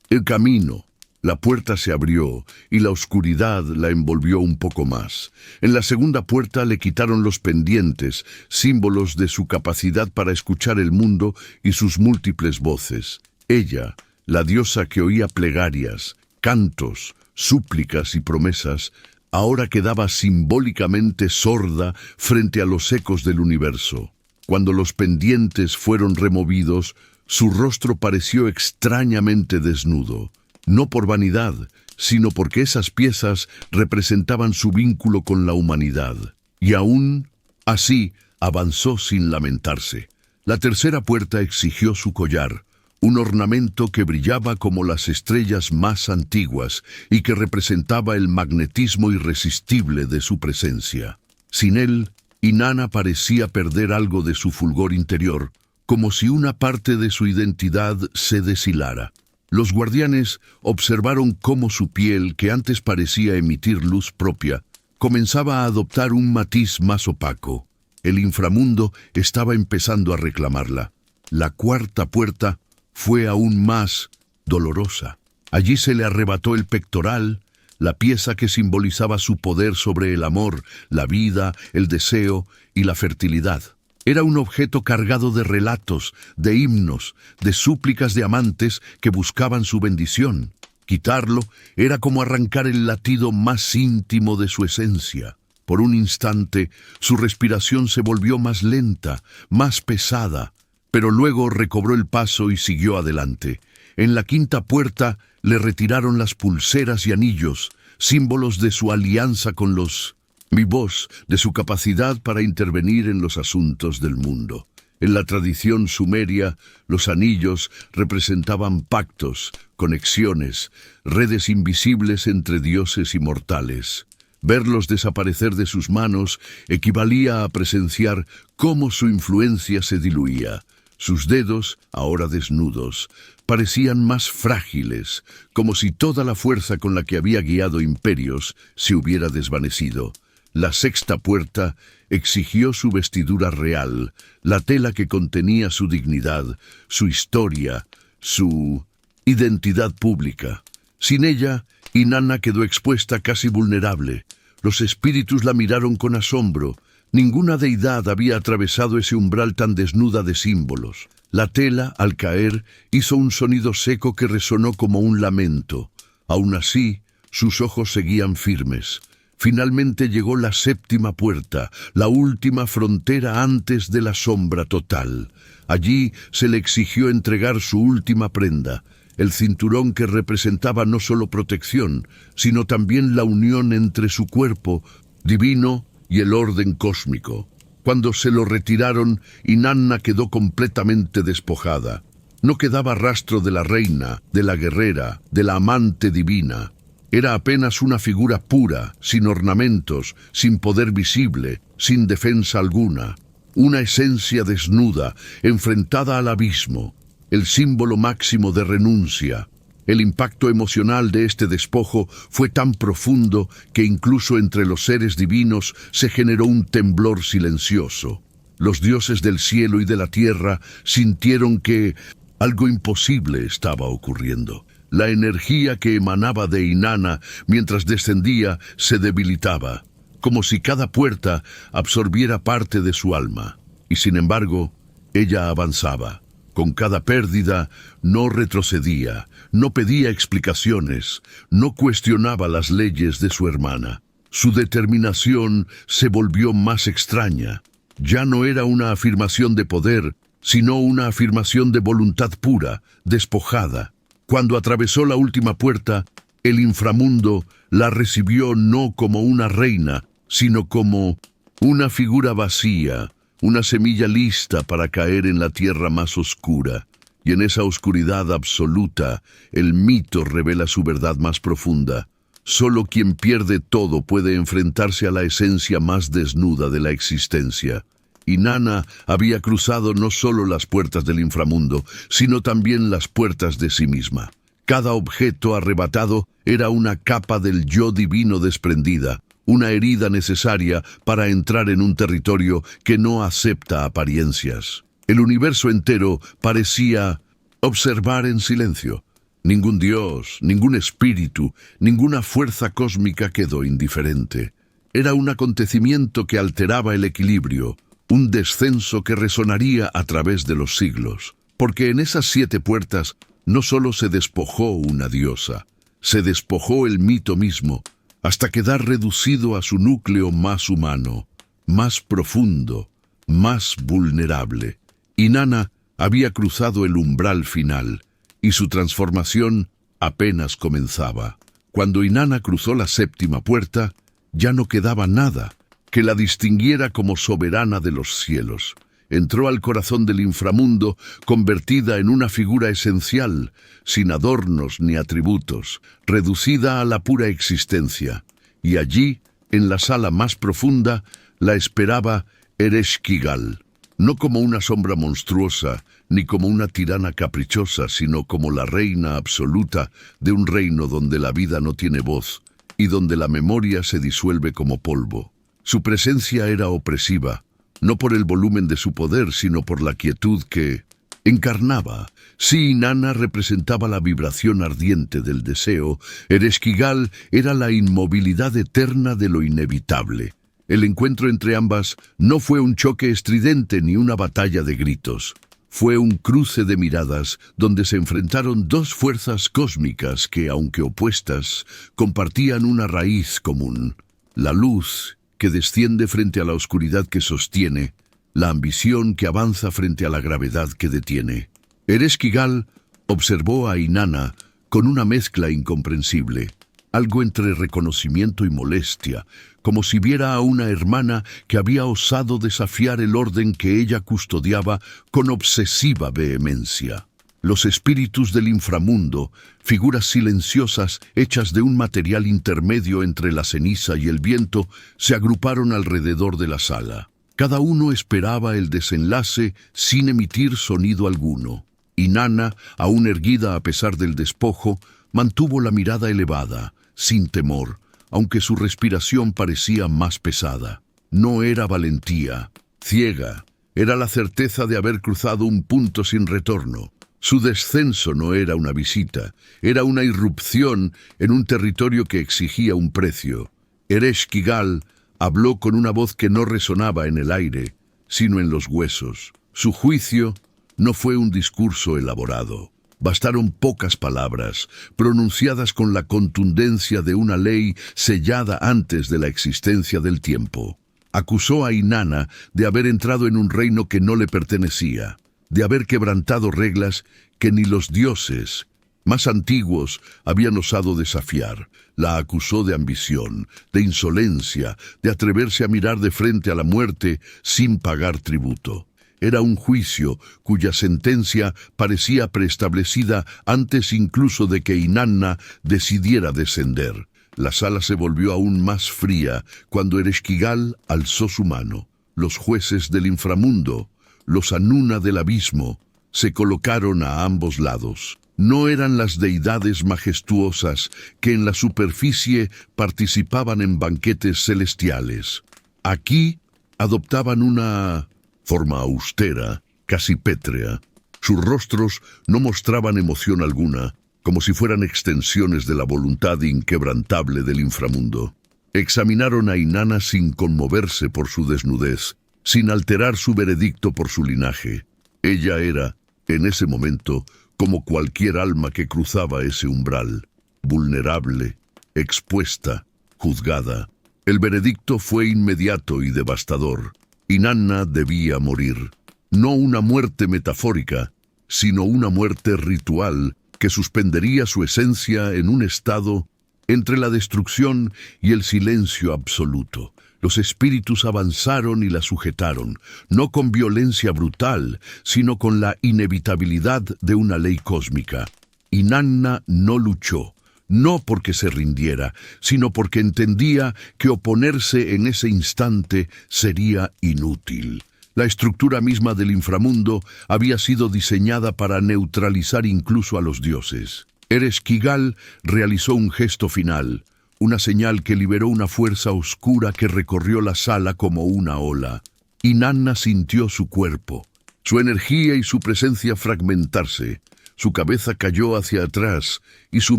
el camino. La puerta se abrió y la oscuridad la envolvió un poco más. En la segunda puerta le quitaron los pendientes, símbolos de su capacidad para escuchar el mundo y sus múltiples voces. Ella, la diosa que oía plegarias, cantos, súplicas y promesas, ahora quedaba simbólicamente sorda frente a los ecos del universo. Cuando los pendientes fueron removidos, su rostro pareció extrañamente desnudo. No por vanidad, sino porque esas piezas representaban su vínculo con la humanidad. Y aún así avanzó sin lamentarse. La tercera puerta exigió su collar, un ornamento que brillaba como las estrellas más antiguas y que representaba el magnetismo irresistible de su presencia. Sin él, Inanna parecía perder algo de su fulgor interior, como si una parte de su identidad se deshilara. Los guardianes observaron cómo su piel, que antes parecía emitir luz propia, comenzaba a adoptar un matiz más opaco. El inframundo estaba empezando a reclamarla. La cuarta puerta fue aún más dolorosa. Allí se le arrebató el pectoral, la pieza que simbolizaba su poder sobre el amor, la vida, el deseo y la fertilidad. Era un objeto cargado de relatos, de himnos, de súplicas de amantes que buscaban su bendición. Quitarlo era como arrancar el latido más íntimo de su esencia. Por un instante, su respiración se volvió más lenta, más pesada, pero luego recobró el paso y siguió adelante. En la quinta puerta le retiraron las pulseras y anillos, símbolos de su alianza con los vivos, de su capacidad para intervenir en los asuntos del mundo. En la tradición sumeria, los anillos representaban pactos, conexiones, redes invisibles entre dioses y mortales. Verlos desaparecer de sus manos equivalía a presenciar cómo su influencia se diluía. Sus dedos, ahora desnudos, parecían más frágiles, como si toda la fuerza con la que había guiado imperios se hubiera desvanecido. La sexta puerta exigió su vestidura real, la tela que contenía su dignidad, su historia, su identidad pública. Sin ella, Inanna quedó expuesta casi vulnerable. Los espíritus la miraron con asombro. Ninguna deidad había atravesado ese umbral tan desnuda de símbolos. La tela, al caer, hizo un sonido seco que resonó como un lamento. Aún así, sus ojos seguían firmes. Finalmente llegó la séptima puerta, la última frontera antes de la sombra total. Allí se le exigió entregar su última prenda, el cinturón que representaba no solo protección, sino también la unión entre su cuerpo divino y el orden cósmico. Cuando se lo retiraron, Inanna quedó completamente despojada. No quedaba rastro de la reina, de la guerrera, de la amante divina. Era apenas una figura pura, sin ornamentos, sin poder visible, sin defensa alguna. Una esencia desnuda, enfrentada al abismo, el símbolo máximo de renuncia. El impacto emocional de este despojo fue tan profundo que incluso entre los seres divinos se generó un temblor silencioso. Los dioses del cielo y de la tierra sintieron que algo imposible estaba ocurriendo. La energía que emanaba de Inanna mientras descendía se debilitaba, como si cada puerta absorbiera parte de su alma. Y sin embargo, ella avanzaba. Con cada pérdida no retrocedía, no pedía explicaciones, no cuestionaba las leyes de su hermana. Su determinación se volvió más extraña. Ya no era una afirmación de poder, sino una afirmación de voluntad pura, despojada. Cuando atravesó la última puerta, el inframundo la recibió no como una reina, sino como una figura vacía, una semilla lista para caer en la tierra más oscura. Y en esa oscuridad absoluta, el mito revela su verdad más profunda. Solo quien pierde todo puede enfrentarse a la esencia más desnuda de la existencia. Inanna había cruzado no solo las puertas del inframundo, sino también las puertas de sí misma. Cada objeto arrebatado era una capa del yo divino desprendida, una herida necesaria para entrar en un territorio que no acepta apariencias. El universo entero parecía observar en silencio. Ningún dios, ningún espíritu, ninguna fuerza cósmica quedó indiferente. Era un acontecimiento que alteraba el equilibrio, un descenso que resonaría a través de los siglos, porque en esas 7 puertas no solo se despojó una diosa, se despojó el mito mismo, hasta quedar reducido a su núcleo más humano, más profundo, más vulnerable. Inanna había cruzado el umbral final, y su transformación apenas comenzaba. Cuando Inanna cruzó la 7ª puerta, ya no quedaba nada que la distinguiera como soberana de los cielos. Entró al corazón del inframundo, convertida en una figura esencial, sin adornos ni atributos, reducida a la pura existencia. Y allí, en la sala más profunda, la esperaba Ereshkigal, no como una sombra monstruosa, ni como una tirana caprichosa, sino como la reina absoluta de un reino donde la vida no tiene voz, y donde la memoria se disuelve como polvo. Su presencia era opresiva, no por el volumen de su poder, sino por la quietud que encarnaba. Si Inanna representaba la vibración ardiente del deseo, Ereshkigal era la inmovilidad eterna de lo inevitable. El encuentro entre ambas no fue un choque estridente ni una batalla de gritos. Fue un cruce de miradas donde se enfrentaron 2 fuerzas cósmicas que, aunque opuestas, compartían una raíz común: la luz que desciende frente a la oscuridad que sostiene, la ambición que avanza frente a la gravedad que detiene. Ereshkigal observó a Inanna con una mezcla incomprensible, algo entre reconocimiento y molestia, como si viera a una hermana que había osado desafiar el orden que ella custodiaba con obsesiva vehemencia. Los espíritus del inframundo, figuras silenciosas hechas de un material intermedio entre la ceniza y el viento, se agruparon alrededor de la sala. Cada uno esperaba el desenlace sin emitir sonido alguno. Inanna, aún erguida a pesar del despojo, mantuvo la mirada elevada, sin temor, aunque su respiración parecía más pesada. No era valentía, ciega, era la certeza de haber cruzado un punto sin retorno. Su descenso no era una visita, era una irrupción en un territorio que exigía un precio. Ereshkigal habló con una voz que no resonaba en el aire, sino en los huesos. Su juicio no fue un discurso elaborado. Bastaron pocas palabras, pronunciadas con la contundencia de una ley sellada antes de la existencia del tiempo. Acusó a Inanna de haber entrado en un reino que no le pertenecía, de haber quebrantado reglas que ni los dioses más antiguos habían osado desafiar. La acusó de ambición, de insolencia, de atreverse a mirar de frente a la muerte sin pagar tributo. Era un juicio cuya sentencia parecía preestablecida antes incluso de que Inanna decidiera descender. La sala se volvió aún más fría cuando Ereshkigal alzó su mano. Los jueces del inframundo, los Anuna del abismo, se colocaron a ambos lados. No eran las deidades majestuosas que en la superficie participaban en banquetes celestiales. Aquí adoptaban una forma austera, casi pétrea. Sus rostros no mostraban emoción alguna, como si fueran extensiones de la voluntad inquebrantable del inframundo. Examinaron a Inanna sin conmoverse por su desnudez, sin alterar su veredicto por su linaje. Ella era, en ese momento, como cualquier alma que cruzaba ese umbral, vulnerable, expuesta, juzgada. El veredicto fue inmediato y devastador. Inanna debía morir. No una muerte metafórica, sino una muerte ritual que suspendería su esencia en un estado entre la destrucción y el silencio absoluto. Los espíritus avanzaron y la sujetaron, no con violencia brutal, sino con la inevitabilidad de una ley cósmica. Inanna no luchó, no porque se rindiera, sino porque entendía que oponerse en ese instante sería inútil. La estructura misma del inframundo había sido diseñada para neutralizar incluso a los dioses. Ereshkigal realizó un gesto final, una señal que liberó una fuerza oscura que recorrió la sala como una ola. Inanna sintió su cuerpo, su energía y su presencia fragmentarse. Su cabeza cayó hacia atrás y su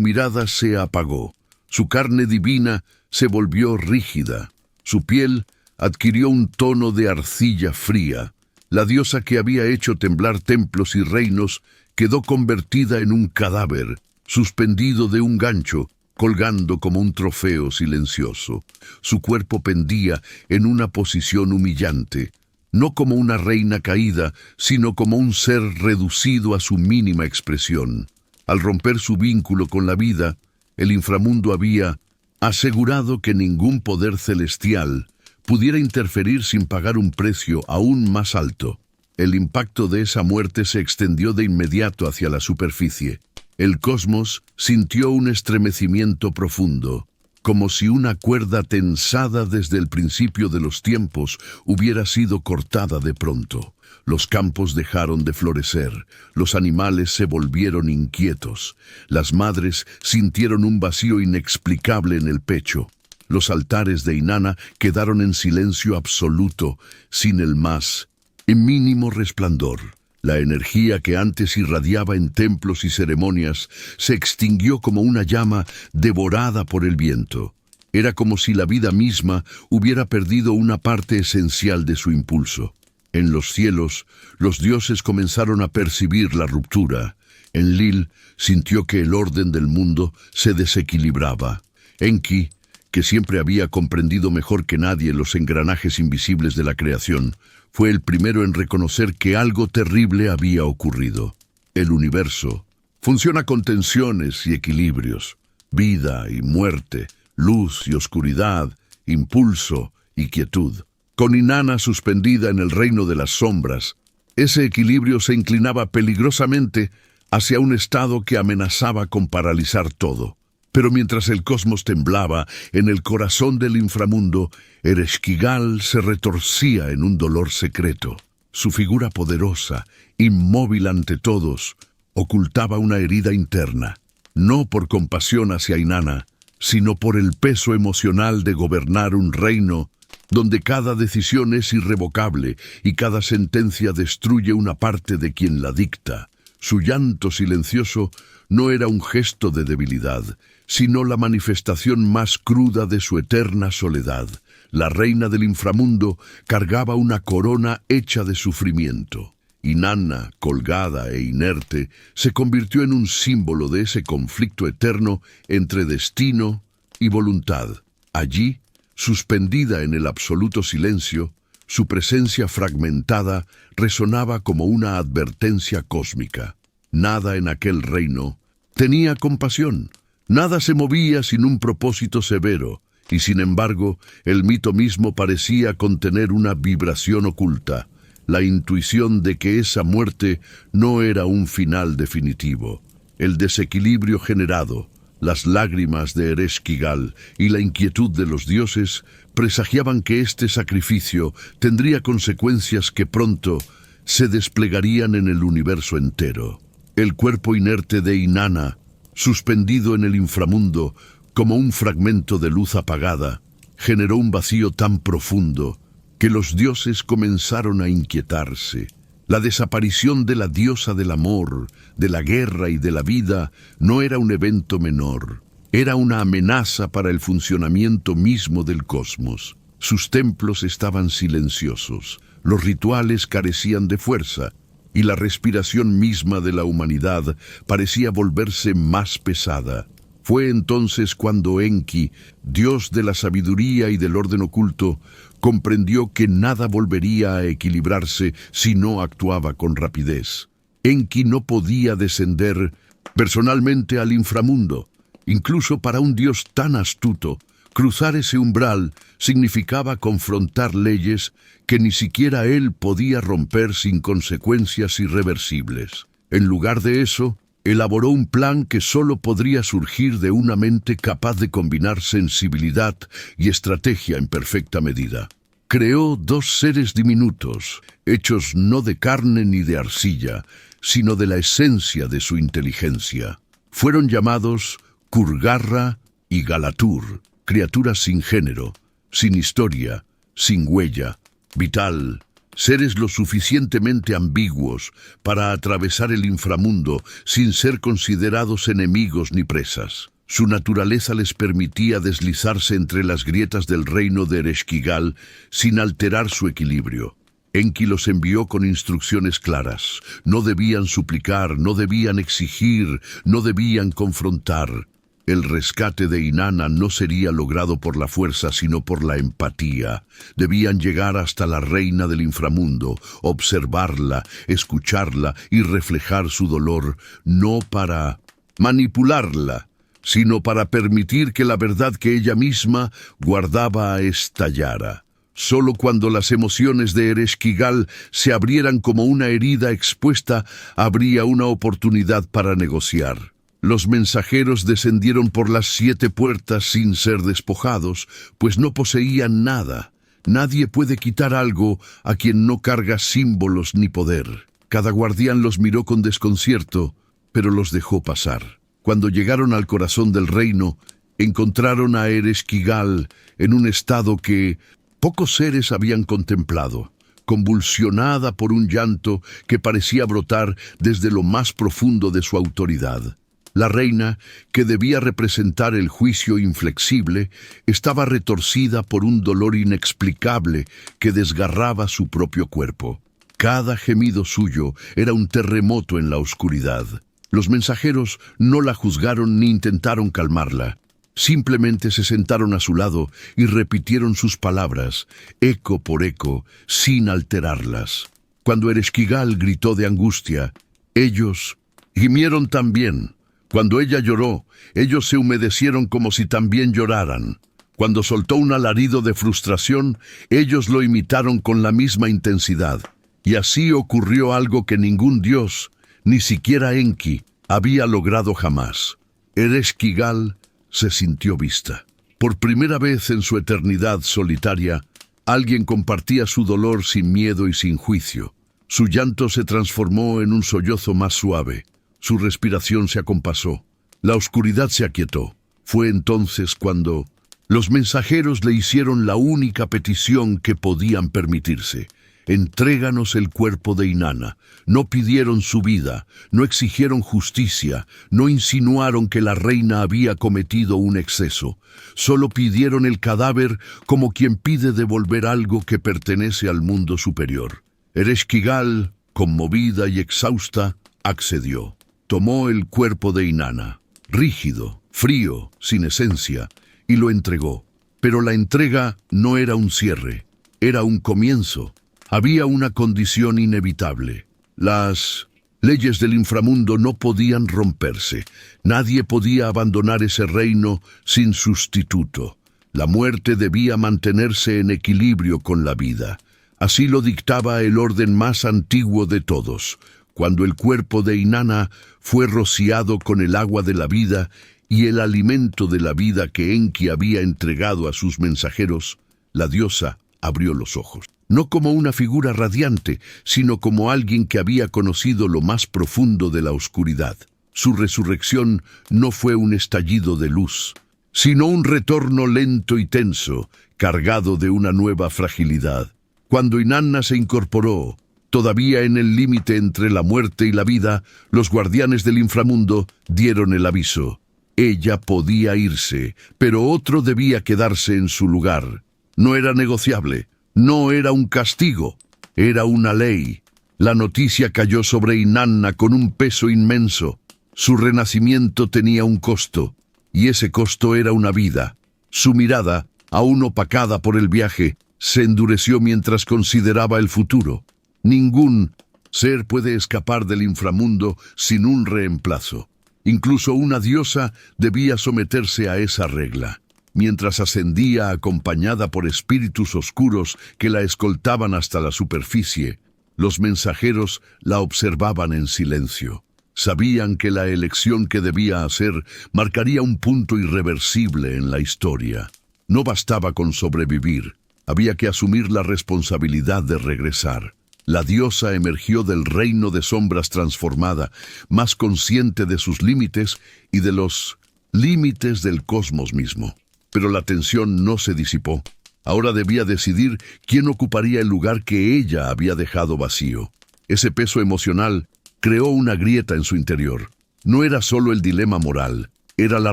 mirada se apagó. Su carne divina se volvió rígida. Su piel adquirió un tono de arcilla fría. La diosa que había hecho temblar templos y reinos quedó convertida en un cadáver, suspendido de un gancho, colgando como un trofeo silencioso. Su cuerpo pendía en una posición humillante, no como una reina caída, sino como un ser reducido a su mínima expresión. Al romper su vínculo con la vida, el inframundo había asegurado que ningún poder celestial pudiera interferir sin pagar un precio aún más alto. El impacto de esa muerte se extendió de inmediato hacia la superficie. El cosmos sintió un estremecimiento profundo, como si una cuerda tensada desde el principio de los tiempos hubiera sido cortada de pronto. Los campos dejaron de florecer, los animales se volvieron inquietos, las madres sintieron un vacío inexplicable en el pecho. Los altares de Inanna quedaron en silencio absoluto, sin el más mínimo resplandor. La energía que antes irradiaba en templos y ceremonias se extinguió como una llama devorada por el viento. Era como si la vida misma hubiera perdido una parte esencial de su impulso. En los cielos, los dioses comenzaron a percibir la ruptura. Enlil sintió que el orden del mundo se desequilibraba. Enki, que siempre había comprendido mejor que nadie los engranajes invisibles de la creación, fue el primero en reconocer que algo terrible había ocurrido. El universo funciona con tensiones y equilibrios, vida y muerte, luz y oscuridad, impulso y quietud. Con Inanna suspendida en el reino de las sombras, ese equilibrio se inclinaba peligrosamente hacia un estado que amenazaba con paralizar todo. Pero mientras el cosmos temblaba en el corazón del inframundo, Ereshkigal se retorcía en un dolor secreto. Su figura poderosa, inmóvil ante todos, ocultaba una herida interna, no por compasión hacia Inanna, sino por el peso emocional de gobernar un reino donde cada decisión es irrevocable y cada sentencia destruye una parte de quien la dicta. Su llanto silencioso no era un gesto de debilidad, sino la manifestación más cruda de su eterna soledad. La reina del inframundo cargaba una corona hecha de sufrimiento. Inanna, colgada e inerte, se convirtió en un símbolo de ese conflicto eterno entre destino y voluntad. Allí, suspendida en el absoluto silencio, su presencia fragmentada resonaba como una advertencia cósmica. Nada en aquel reino Tenía compasión. Nada se movía sin un propósito severo, y sin embargo, el mito mismo parecía contener una vibración oculta, la intuición de que esa muerte no era un final definitivo. El desequilibrio generado, las lágrimas de Ereshkigal y la inquietud de los dioses presagiaban que este sacrificio tendría consecuencias que pronto se desplegarían en el universo entero. El cuerpo inerte de Inanna, suspendido en el inframundo como un fragmento de luz apagada, generó un vacío tan profundo que los dioses comenzaron a inquietarse. La desaparición de la diosa del amor, de la guerra y de la vida no era un evento menor. Era una amenaza para el funcionamiento mismo del cosmos. Sus templos estaban silenciosos, los rituales carecían de fuerza, y la respiración misma de la humanidad parecía volverse más pesada. Fue entonces cuando Enki, dios de la sabiduría y del orden oculto, comprendió que nada volvería a equilibrarse si no actuaba con rapidez. Enki no podía descender personalmente al inframundo. Incluso para un dios tan astuto, cruzar ese umbral significaba confrontar leyes que ni siquiera él podía romper sin consecuencias irreversibles. En lugar de eso, elaboró un plan que solo podría surgir de una mente capaz de combinar sensibilidad y estrategia en perfecta medida. Creó dos seres diminutos, hechos no de carne ni de arcilla, sino de la esencia de su inteligencia. Fueron llamados Kurgarra y Galatur, criaturas sin género, sin historia, sin huella, vital, seres lo suficientemente ambiguos para atravesar el inframundo sin ser considerados enemigos ni presas. Su naturaleza les permitía deslizarse entre las grietas del reino de Ereshkigal sin alterar su equilibrio. Enki los envió con instrucciones claras. No debían suplicar, no debían exigir, no debían confrontar. El rescate de Inanna no sería logrado por la fuerza, sino por la empatía. Debían llegar hasta la reina del inframundo, observarla, escucharla y reflejar su dolor, no para manipularla, sino para permitir que la verdad que ella misma guardaba estallara. Solo cuando las emociones de Ereshkigal se abrieran como una herida expuesta, habría una oportunidad para negociar. Los mensajeros descendieron por las 7 puertas sin ser despojados, pues no poseían nada. Nadie puede quitar algo a quien no carga símbolos ni poder. Cada guardián los miró con desconcierto, pero los dejó pasar. Cuando llegaron al corazón del reino, encontraron a Ereshkigal en un estado que pocos seres habían contemplado, convulsionada por un llanto que parecía brotar desde lo más profundo de su autoridad. La reina, que debía representar el juicio inflexible, estaba retorcida por un dolor inexplicable que desgarraba su propio cuerpo. Cada gemido suyo era un terremoto en la oscuridad. Los mensajeros no la juzgaron ni intentaron calmarla. Simplemente se sentaron a su lado y repitieron sus palabras, eco por eco, sin alterarlas. Cuando Ereshkigal gritó de angustia, ellos gimieron también. Cuando ella lloró, ellos se humedecieron como si también lloraran. Cuando soltó un alarido de frustración, ellos lo imitaron con la misma intensidad. Y así ocurrió algo que ningún dios, ni siquiera Enki, había logrado jamás. Ereshkigal se sintió vista. Por primera vez en su eternidad solitaria, alguien compartía su dolor sin miedo y sin juicio. Su llanto se transformó en un sollozo más suave. Su respiración se acompasó. La oscuridad se aquietó. Fue entonces cuando los mensajeros le hicieron la única petición que podían permitirse. Entréganos el cuerpo de Inanna. No pidieron su vida, no exigieron justicia, no insinuaron que la reina había cometido un exceso. Solo pidieron el cadáver como quien pide devolver algo que pertenece al mundo superior. Ereshkigal, conmovida y exhausta, accedió. Tomó el cuerpo de Inanna, rígido, frío, sin esencia, y lo entregó. Pero la entrega no era un cierre, era un comienzo. Había una condición inevitable. Las Leyes del inframundo no podían romperse. Nadie podía abandonar ese reino sin sustituto. La muerte debía mantenerse en equilibrio con la vida. Así lo dictaba el orden más antiguo de todos. Cuando el cuerpo de Inanna fue rociado con el agua de la vida y el alimento de la vida que Enki había entregado a sus mensajeros, la diosa abrió los ojos. No como una figura radiante, sino como alguien que había conocido lo más profundo de la oscuridad. Su resurrección no fue un estallido de luz, sino un retorno lento y tenso, cargado de una nueva fragilidad. Cuando Inanna se incorporó, todavía en el límite entre la muerte y la vida, los guardianes del inframundo dieron el aviso. Ella podía irse, pero otro debía quedarse en su lugar. No era negociable. No era un castigo, era una ley. La noticia cayó sobre Inanna con un peso inmenso. Su renacimiento tenía un costo, y ese costo era una vida. Su mirada, aún opacada por el viaje, se endureció mientras consideraba el futuro. Ningún ser puede escapar del inframundo sin un reemplazo. Incluso una diosa debía someterse a esa regla. Mientras ascendía acompañada por espíritus oscuros que la escoltaban hasta la superficie, los mensajeros la observaban en silencio. Sabían que la elección que debía hacer marcaría un punto irreversible en la historia. No bastaba con sobrevivir, había que asumir la responsabilidad de regresar. La diosa emergió del reino de sombras transformada, más consciente de sus límites y de los límites del cosmos mismo. Pero la tensión no se disipó. Ahora debía decidir quién ocuparía el lugar que ella había dejado vacío. Ese peso emocional creó una grieta en su interior. No era solo el dilema moral, era la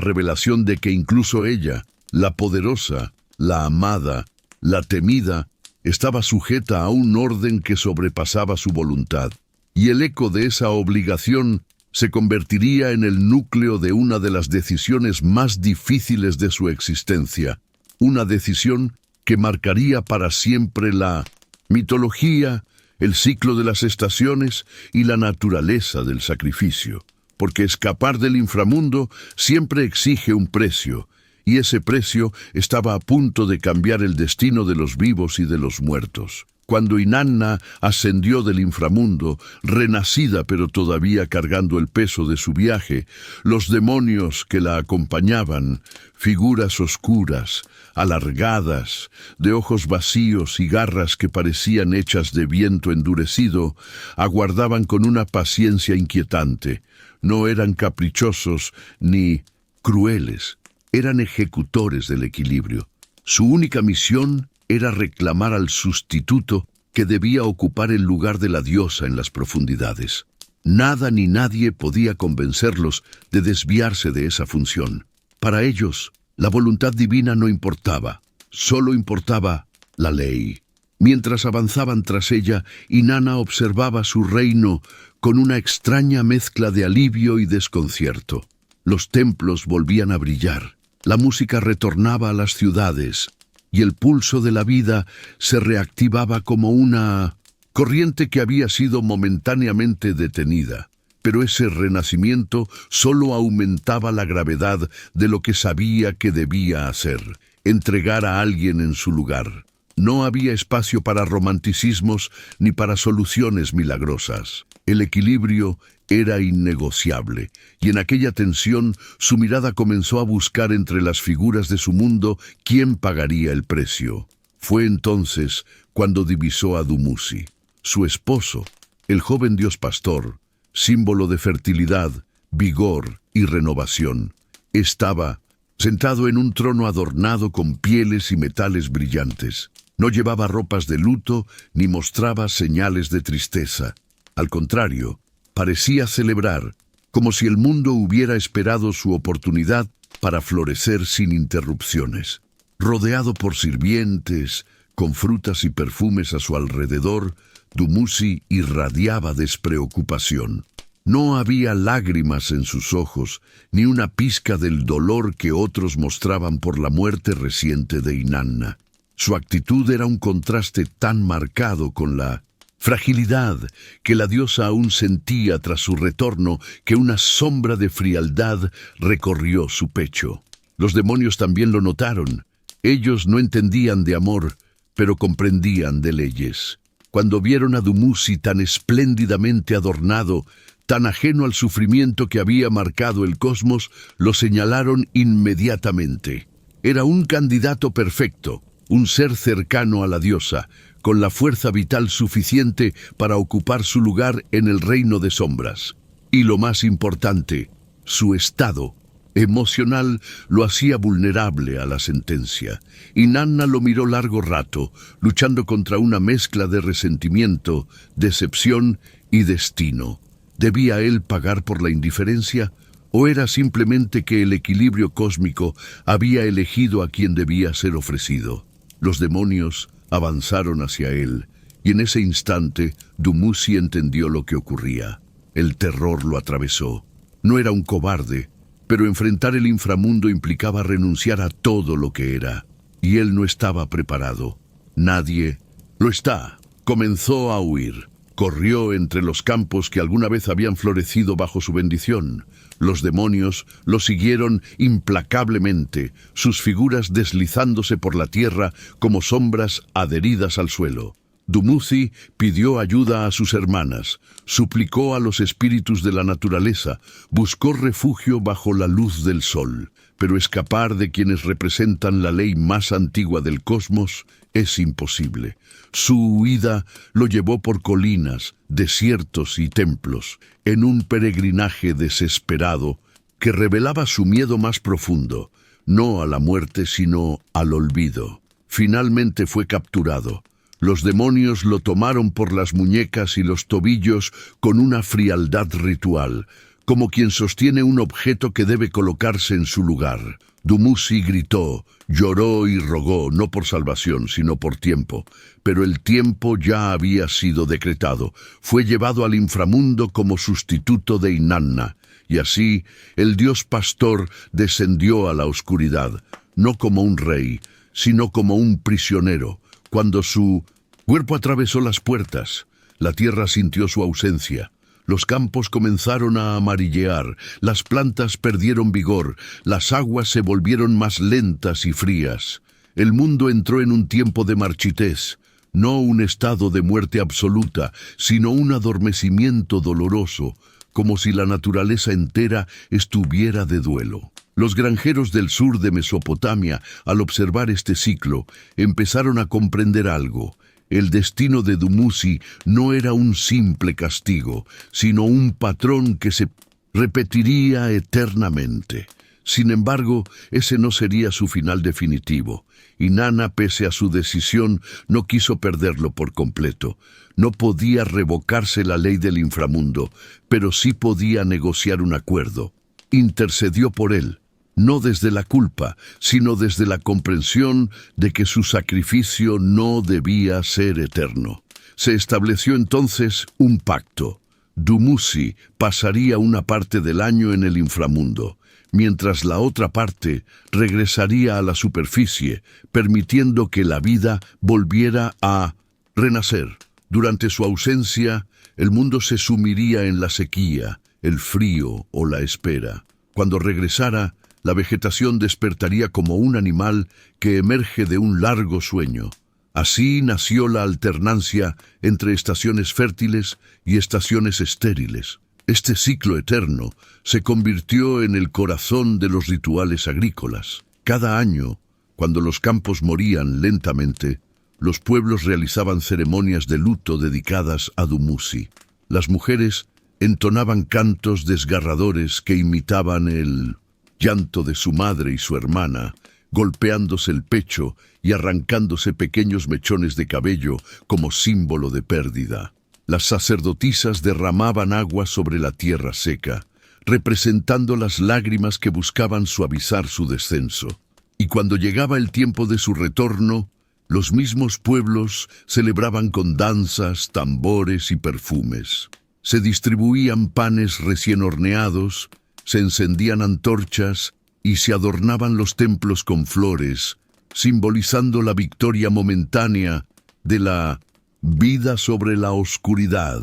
revelación de que incluso ella, la poderosa, la amada, la temida, estaba sujeta a un orden que sobrepasaba su voluntad. Y el eco de esa obligación se convertiría en el núcleo de una de las decisiones más difíciles de su existencia, una decisión que marcaría para siempre la mitología, el ciclo de las estaciones y la naturaleza del sacrificio, porque escapar del inframundo siempre exige un precio, y ese precio estaba a punto de cambiar el destino de los vivos y de los muertos. Cuando Inanna ascendió del inframundo, renacida pero todavía cargando el peso de su viaje, los demonios que la acompañaban, figuras oscuras, alargadas, de ojos vacíos y garras que parecían hechas de viento endurecido, aguardaban con una paciencia inquietante. No eran caprichosos ni crueles, eran ejecutores del equilibrio. Su única misión era reclamar al sustituto que debía ocupar el lugar de la diosa en las profundidades. Nada ni nadie podía convencerlos de desviarse de esa función. Para ellos, la voluntad divina no importaba, solo importaba la ley. Mientras avanzaban tras ella, Inanna observaba su reino con una extraña mezcla de alivio y desconcierto. Los templos volvían a brillar, la música retornaba a las ciudades, y el pulso de la vida se reactivaba como una corriente que había sido momentáneamente detenida. Pero ese renacimiento solo aumentaba la gravedad de lo que sabía que debía hacer, entregar a alguien en su lugar. No había espacio para romanticismos ni para soluciones milagrosas. El equilibrio era innegociable, y en aquella tensión su mirada comenzó a buscar entre las figuras de su mundo quién pagaría el precio. Fue entonces cuando divisó a Dumuzi, su esposo, el joven dios pastor, símbolo de fertilidad, vigor y renovación. Estaba sentado en un trono adornado con pieles y metales brillantes. No llevaba ropas de luto ni mostraba señales de tristeza. Al contrario, parecía celebrar, como si el mundo hubiera esperado su oportunidad para florecer sin interrupciones. Rodeado por sirvientes, con frutas y perfumes a su alrededor, Dumuzi irradiaba despreocupación. No había lágrimas en sus ojos, ni una pizca del dolor que otros mostraban por la muerte reciente de Inanna. Su actitud era un contraste tan marcado con la fragilidad que la diosa aún sentía tras su retorno, que una sombra de frialdad recorrió su pecho. Los demonios también lo notaron. Ellos no entendían de amor, pero comprendían de leyes. Cuando vieron a Dumuzi tan espléndidamente adornado, tan ajeno al sufrimiento que había marcado el cosmos, lo señalaron inmediatamente. Era un candidato perfecto, un ser cercano a la diosa, con la fuerza vital suficiente para ocupar su lugar en el reino de sombras. Y lo más importante, su estado emocional lo hacía vulnerable a la sentencia. Inanna lo miró largo rato, luchando contra una mezcla de resentimiento, decepción y destino. ¿Debía él pagar por la indiferencia? ¿O era simplemente que el equilibrio cósmico había elegido a quien debía ser ofrecido? Los demonios avanzaron hacia él, y en ese instante Dumuzi entendió lo que ocurría. El terror lo atravesó. No era un cobarde, pero enfrentar el inframundo implicaba renunciar a todo lo que era, y él no estaba preparado. Nadie lo está. Comenzó a huir. Corrió entre los campos que alguna vez habían florecido bajo su bendición. Los demonios lo siguieron implacablemente, sus figuras deslizándose por la tierra como sombras adheridas al suelo. Dumuzi pidió ayuda a sus hermanas, suplicó a los espíritus de la naturaleza, buscó refugio bajo la luz del sol, pero escapar de quienes representan la ley más antigua del cosmos es imposible. Su huida lo llevó por colinas, desiertos y templos, en un peregrinaje desesperado que revelaba su miedo más profundo, no a la muerte sino al olvido. Finalmente fue capturado. Los demonios lo tomaron por las muñecas y los tobillos con una frialdad ritual, como quien sostiene un objeto que debe colocarse en su lugar. Dumuzi gritó, lloró y rogó, no por salvación, sino por tiempo. Pero el tiempo ya había sido decretado. Fue llevado al inframundo como sustituto de Inanna, y así el dios pastor descendió a la oscuridad, no como un rey, sino como un prisionero. Cuando su cuerpo atravesó las puertas, la tierra sintió su ausencia. Los campos comenzaron a amarillear, las plantas perdieron vigor, las aguas se volvieron más lentas y frías. El mundo entró en un tiempo de marchitez, no un estado de muerte absoluta, sino un adormecimiento doloroso, como si la naturaleza entera estuviera de duelo. Los granjeros del sur de Mesopotamia, al observar este ciclo, empezaron a comprender algo. El destino de Dumuzi no era un simple castigo, sino un patrón que se repetiría eternamente. Sin embargo, ese no sería su final definitivo. Inanna, pese a su decisión, no quiso perderlo por completo. No podía revocarse la ley del inframundo, pero sí podía negociar un acuerdo. Intercedió por él, no desde la culpa, sino desde la comprensión de que su sacrificio no debía ser eterno. Se estableció entonces un pacto. Dumuzi pasaría una parte del año en el inframundo, mientras la otra parte regresaría a la superficie, permitiendo que la vida volviera a renacer. Durante su ausencia, el mundo se sumiría en la sequía, el frío o la espera. Cuando regresara, la vegetación despertaría como un animal que emerge de un largo sueño. Así nació la alternancia entre estaciones fértiles y estaciones estériles. Este ciclo eterno se convirtió en el corazón de los rituales agrícolas. Cada año, cuando los campos morían lentamente, los pueblos realizaban ceremonias de luto dedicadas a Dumuzi. Las mujeres entonaban cantos desgarradores que imitaban el llanto de su madre y su hermana, golpeándose el pecho y arrancándose pequeños mechones de cabello como símbolo de pérdida. Las sacerdotisas derramaban agua sobre la tierra seca, representando las lágrimas que buscaban suavizar su descenso. Y cuando llegaba el tiempo de su retorno, los mismos pueblos celebraban con danzas, tambores y perfumes. Se distribuían panes recién horneados, se encendían antorchas y se adornaban los templos con flores, simbolizando la victoria momentánea de la vida sobre la oscuridad.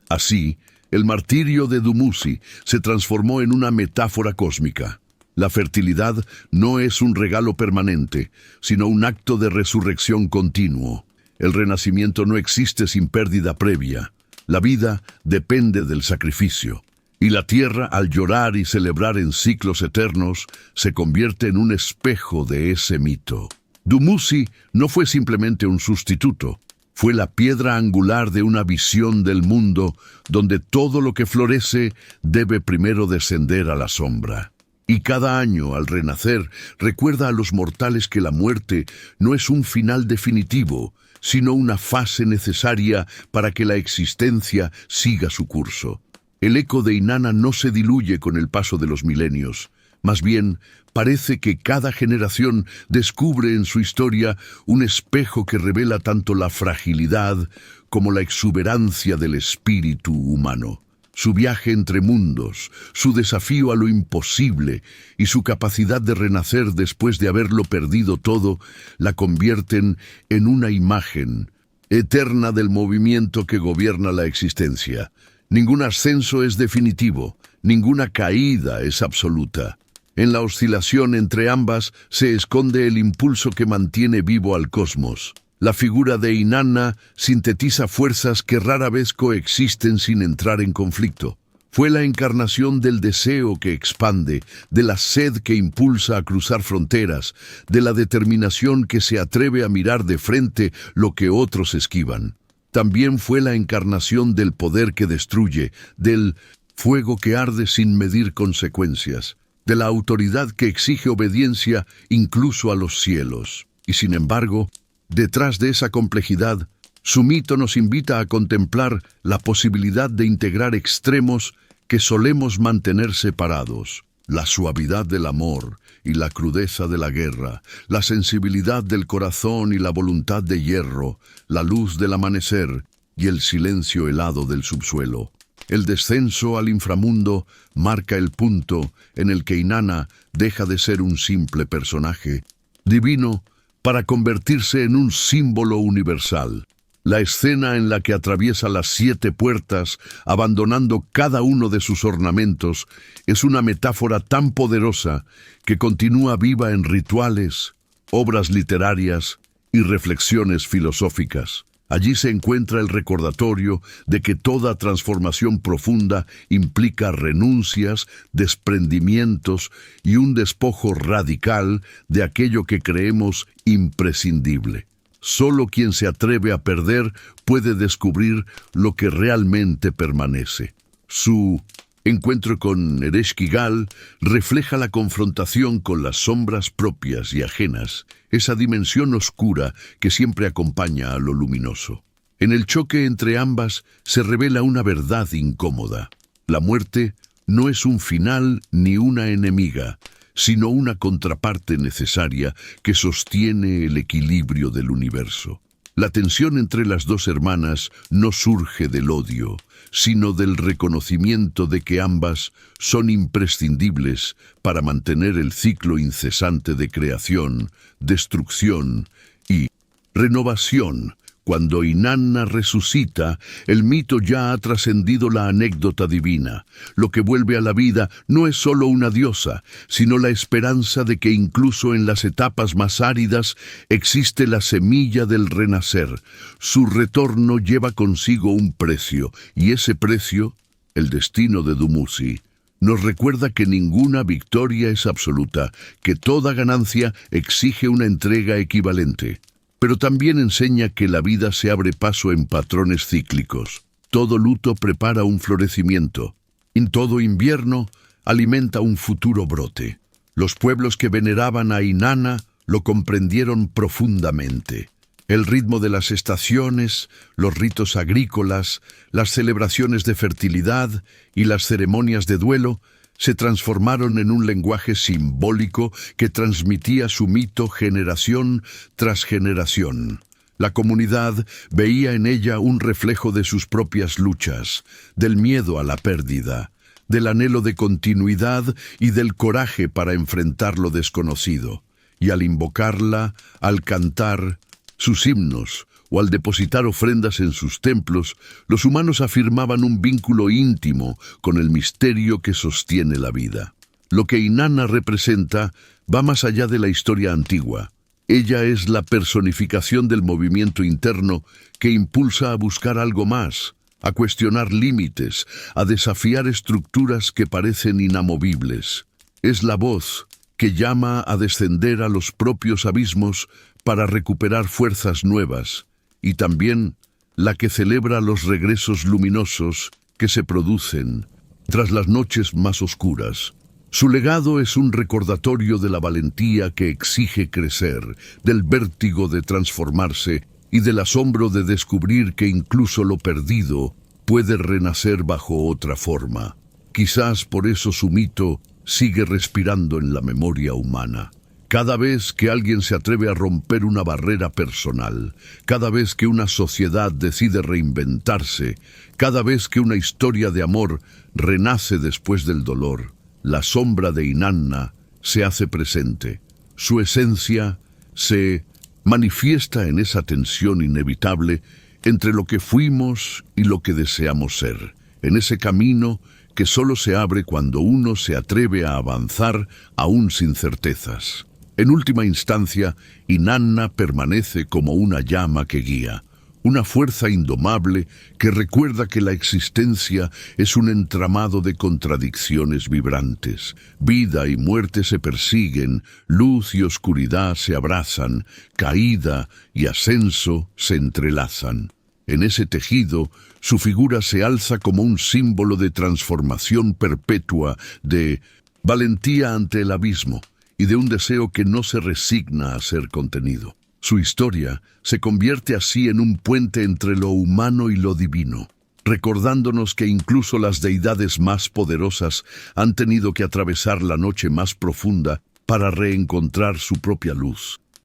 Así, el martirio de Dumuzi se transformó en una metáfora cósmica. La fertilidad no es un regalo permanente, sino un acto de resurrección continuo. El renacimiento no existe sin pérdida previa. La vida depende del sacrificio. Y la tierra, al llorar y celebrar en ciclos eternos, se convierte en un espejo de ese mito. Dumuzi no fue simplemente un sustituto. Fue la piedra angular de una visión del mundo donde todo lo que florece debe primero descender a la sombra. Y cada año, al renacer, recuerda a los mortales que la muerte no es un final definitivo, sino una fase necesaria para que la existencia siga su curso. El eco de Inanna no se diluye con el paso de los milenios. Más bien, parece que cada generación descubre en su historia un espejo que revela tanto la fragilidad como la exuberancia del espíritu humano. Su viaje entre mundos, su desafío a lo imposible y su capacidad de renacer después de haberlo perdido todo, la convierten en una imagen eterna del movimiento que gobierna la existencia. Ningún ascenso es definitivo, ninguna caída es absoluta. En la oscilación entre ambas se esconde el impulso que mantiene vivo al cosmos. La figura de Inanna sintetiza fuerzas que rara vez coexisten sin entrar en conflicto. Fue la encarnación del deseo que expande, de la sed que impulsa a cruzar fronteras, de la determinación que se atreve a mirar de frente lo que otros esquivan. También fue la encarnación del poder que destruye, del fuego que arde sin medir consecuencias, de la autoridad que exige obediencia incluso a los cielos. Y sin embargo, detrás de esa complejidad, su mito nos invita a contemplar la posibilidad de integrar extremos que solemos mantener separados. La suavidad del amor y la crudeza de la guerra, la sensibilidad del corazón y la voluntad de hierro, la luz del amanecer y el silencio helado del subsuelo. El descenso al inframundo marca el punto en el que Inanna deja de ser un simple personaje divino para convertirse en un símbolo universal. La escena en la que atraviesa las 7 puertas, abandonando cada uno de sus ornamentos, es una metáfora tan poderosa que continúa viva en rituales, obras literarias y reflexiones filosóficas. Allí se encuentra el recordatorio de que toda transformación profunda implica renuncias, desprendimientos y un despojo radical de aquello que creemos imprescindible. Solo quien se atreve a perder puede descubrir lo que realmente permanece. Su encuentro con Ereshkigal refleja la confrontación con las sombras propias y ajenas, esa dimensión oscura que siempre acompaña a lo luminoso. En el choque entre ambas se revela una verdad incómoda. La muerte no es un final ni una enemiga, sino una contraparte necesaria que sostiene el equilibrio del universo. La tensión entre las dos hermanas no surge del odio, sino del reconocimiento de que ambas son imprescindibles para mantener el ciclo incesante de creación, destrucción y renovación. Cuando Inanna resucita, el mito ya ha trascendido la anécdota divina. Lo que vuelve a la vida no es solo una diosa, sino la esperanza de que incluso en las etapas más áridas existe la semilla del renacer. Su retorno lleva consigo un precio, y ese precio, el destino de Dumuzi, nos recuerda que ninguna victoria es absoluta, que toda ganancia exige una entrega equivalente. Pero también enseña que la vida se abre paso en patrones cíclicos. Todo luto prepara un florecimiento. En todo invierno alimenta un futuro brote. Los pueblos que veneraban a Inanna lo comprendieron profundamente. El ritmo de las estaciones, los ritos agrícolas, las celebraciones de fertilidad y las ceremonias de duelo se transformaron en un lenguaje simbólico que transmitía su mito generación tras generación. La comunidad veía en ella un reflejo de sus propias luchas, del miedo a la pérdida, del anhelo de continuidad y del coraje para enfrentar lo desconocido. Y al invocarla, al cantar sus himnos, o al depositar ofrendas en sus templos, los humanos afirmaban un vínculo íntimo con el misterio que sostiene la vida. Lo que Inanna representa va más allá de la historia antigua. Ella es la personificación del movimiento interno que impulsa a buscar algo más, a cuestionar límites, a desafiar estructuras que parecen inamovibles. Es la voz que llama a descender a los propios abismos para recuperar fuerzas nuevas, y también la que celebra los regresos luminosos que se producen tras las noches más oscuras. Su legado es un recordatorio de la valentía que exige crecer, del vértigo de transformarse y del asombro de descubrir que incluso lo perdido puede renacer bajo otra forma. Quizás por eso su mito sigue respirando en la memoria humana. Cada vez que alguien se atreve a romper una barrera personal, cada vez que una sociedad decide reinventarse, cada vez que una historia de amor renace después del dolor, la sombra de Inanna se hace presente. Su esencia se manifiesta en esa tensión inevitable entre lo que fuimos y lo que deseamos ser, en ese camino que solo se abre cuando uno se atreve a avanzar aún sin certezas. En última instancia, Inanna permanece como una llama que guía, una fuerza indomable que recuerda que la existencia es un entramado de contradicciones vibrantes. Vida y muerte se persiguen, luz y oscuridad se abrazan, caída y ascenso se entrelazan. En ese tejido, su figura se alza como un símbolo de transformación perpetua, de valentía ante el abismo y de un deseo que no se resigna a ser contenido. Su historia se convierte así en un puente entre lo humano y lo divino, recordándonos que incluso las deidades más poderosas han tenido que atravesar la noche más profunda para reencontrar su propia luz.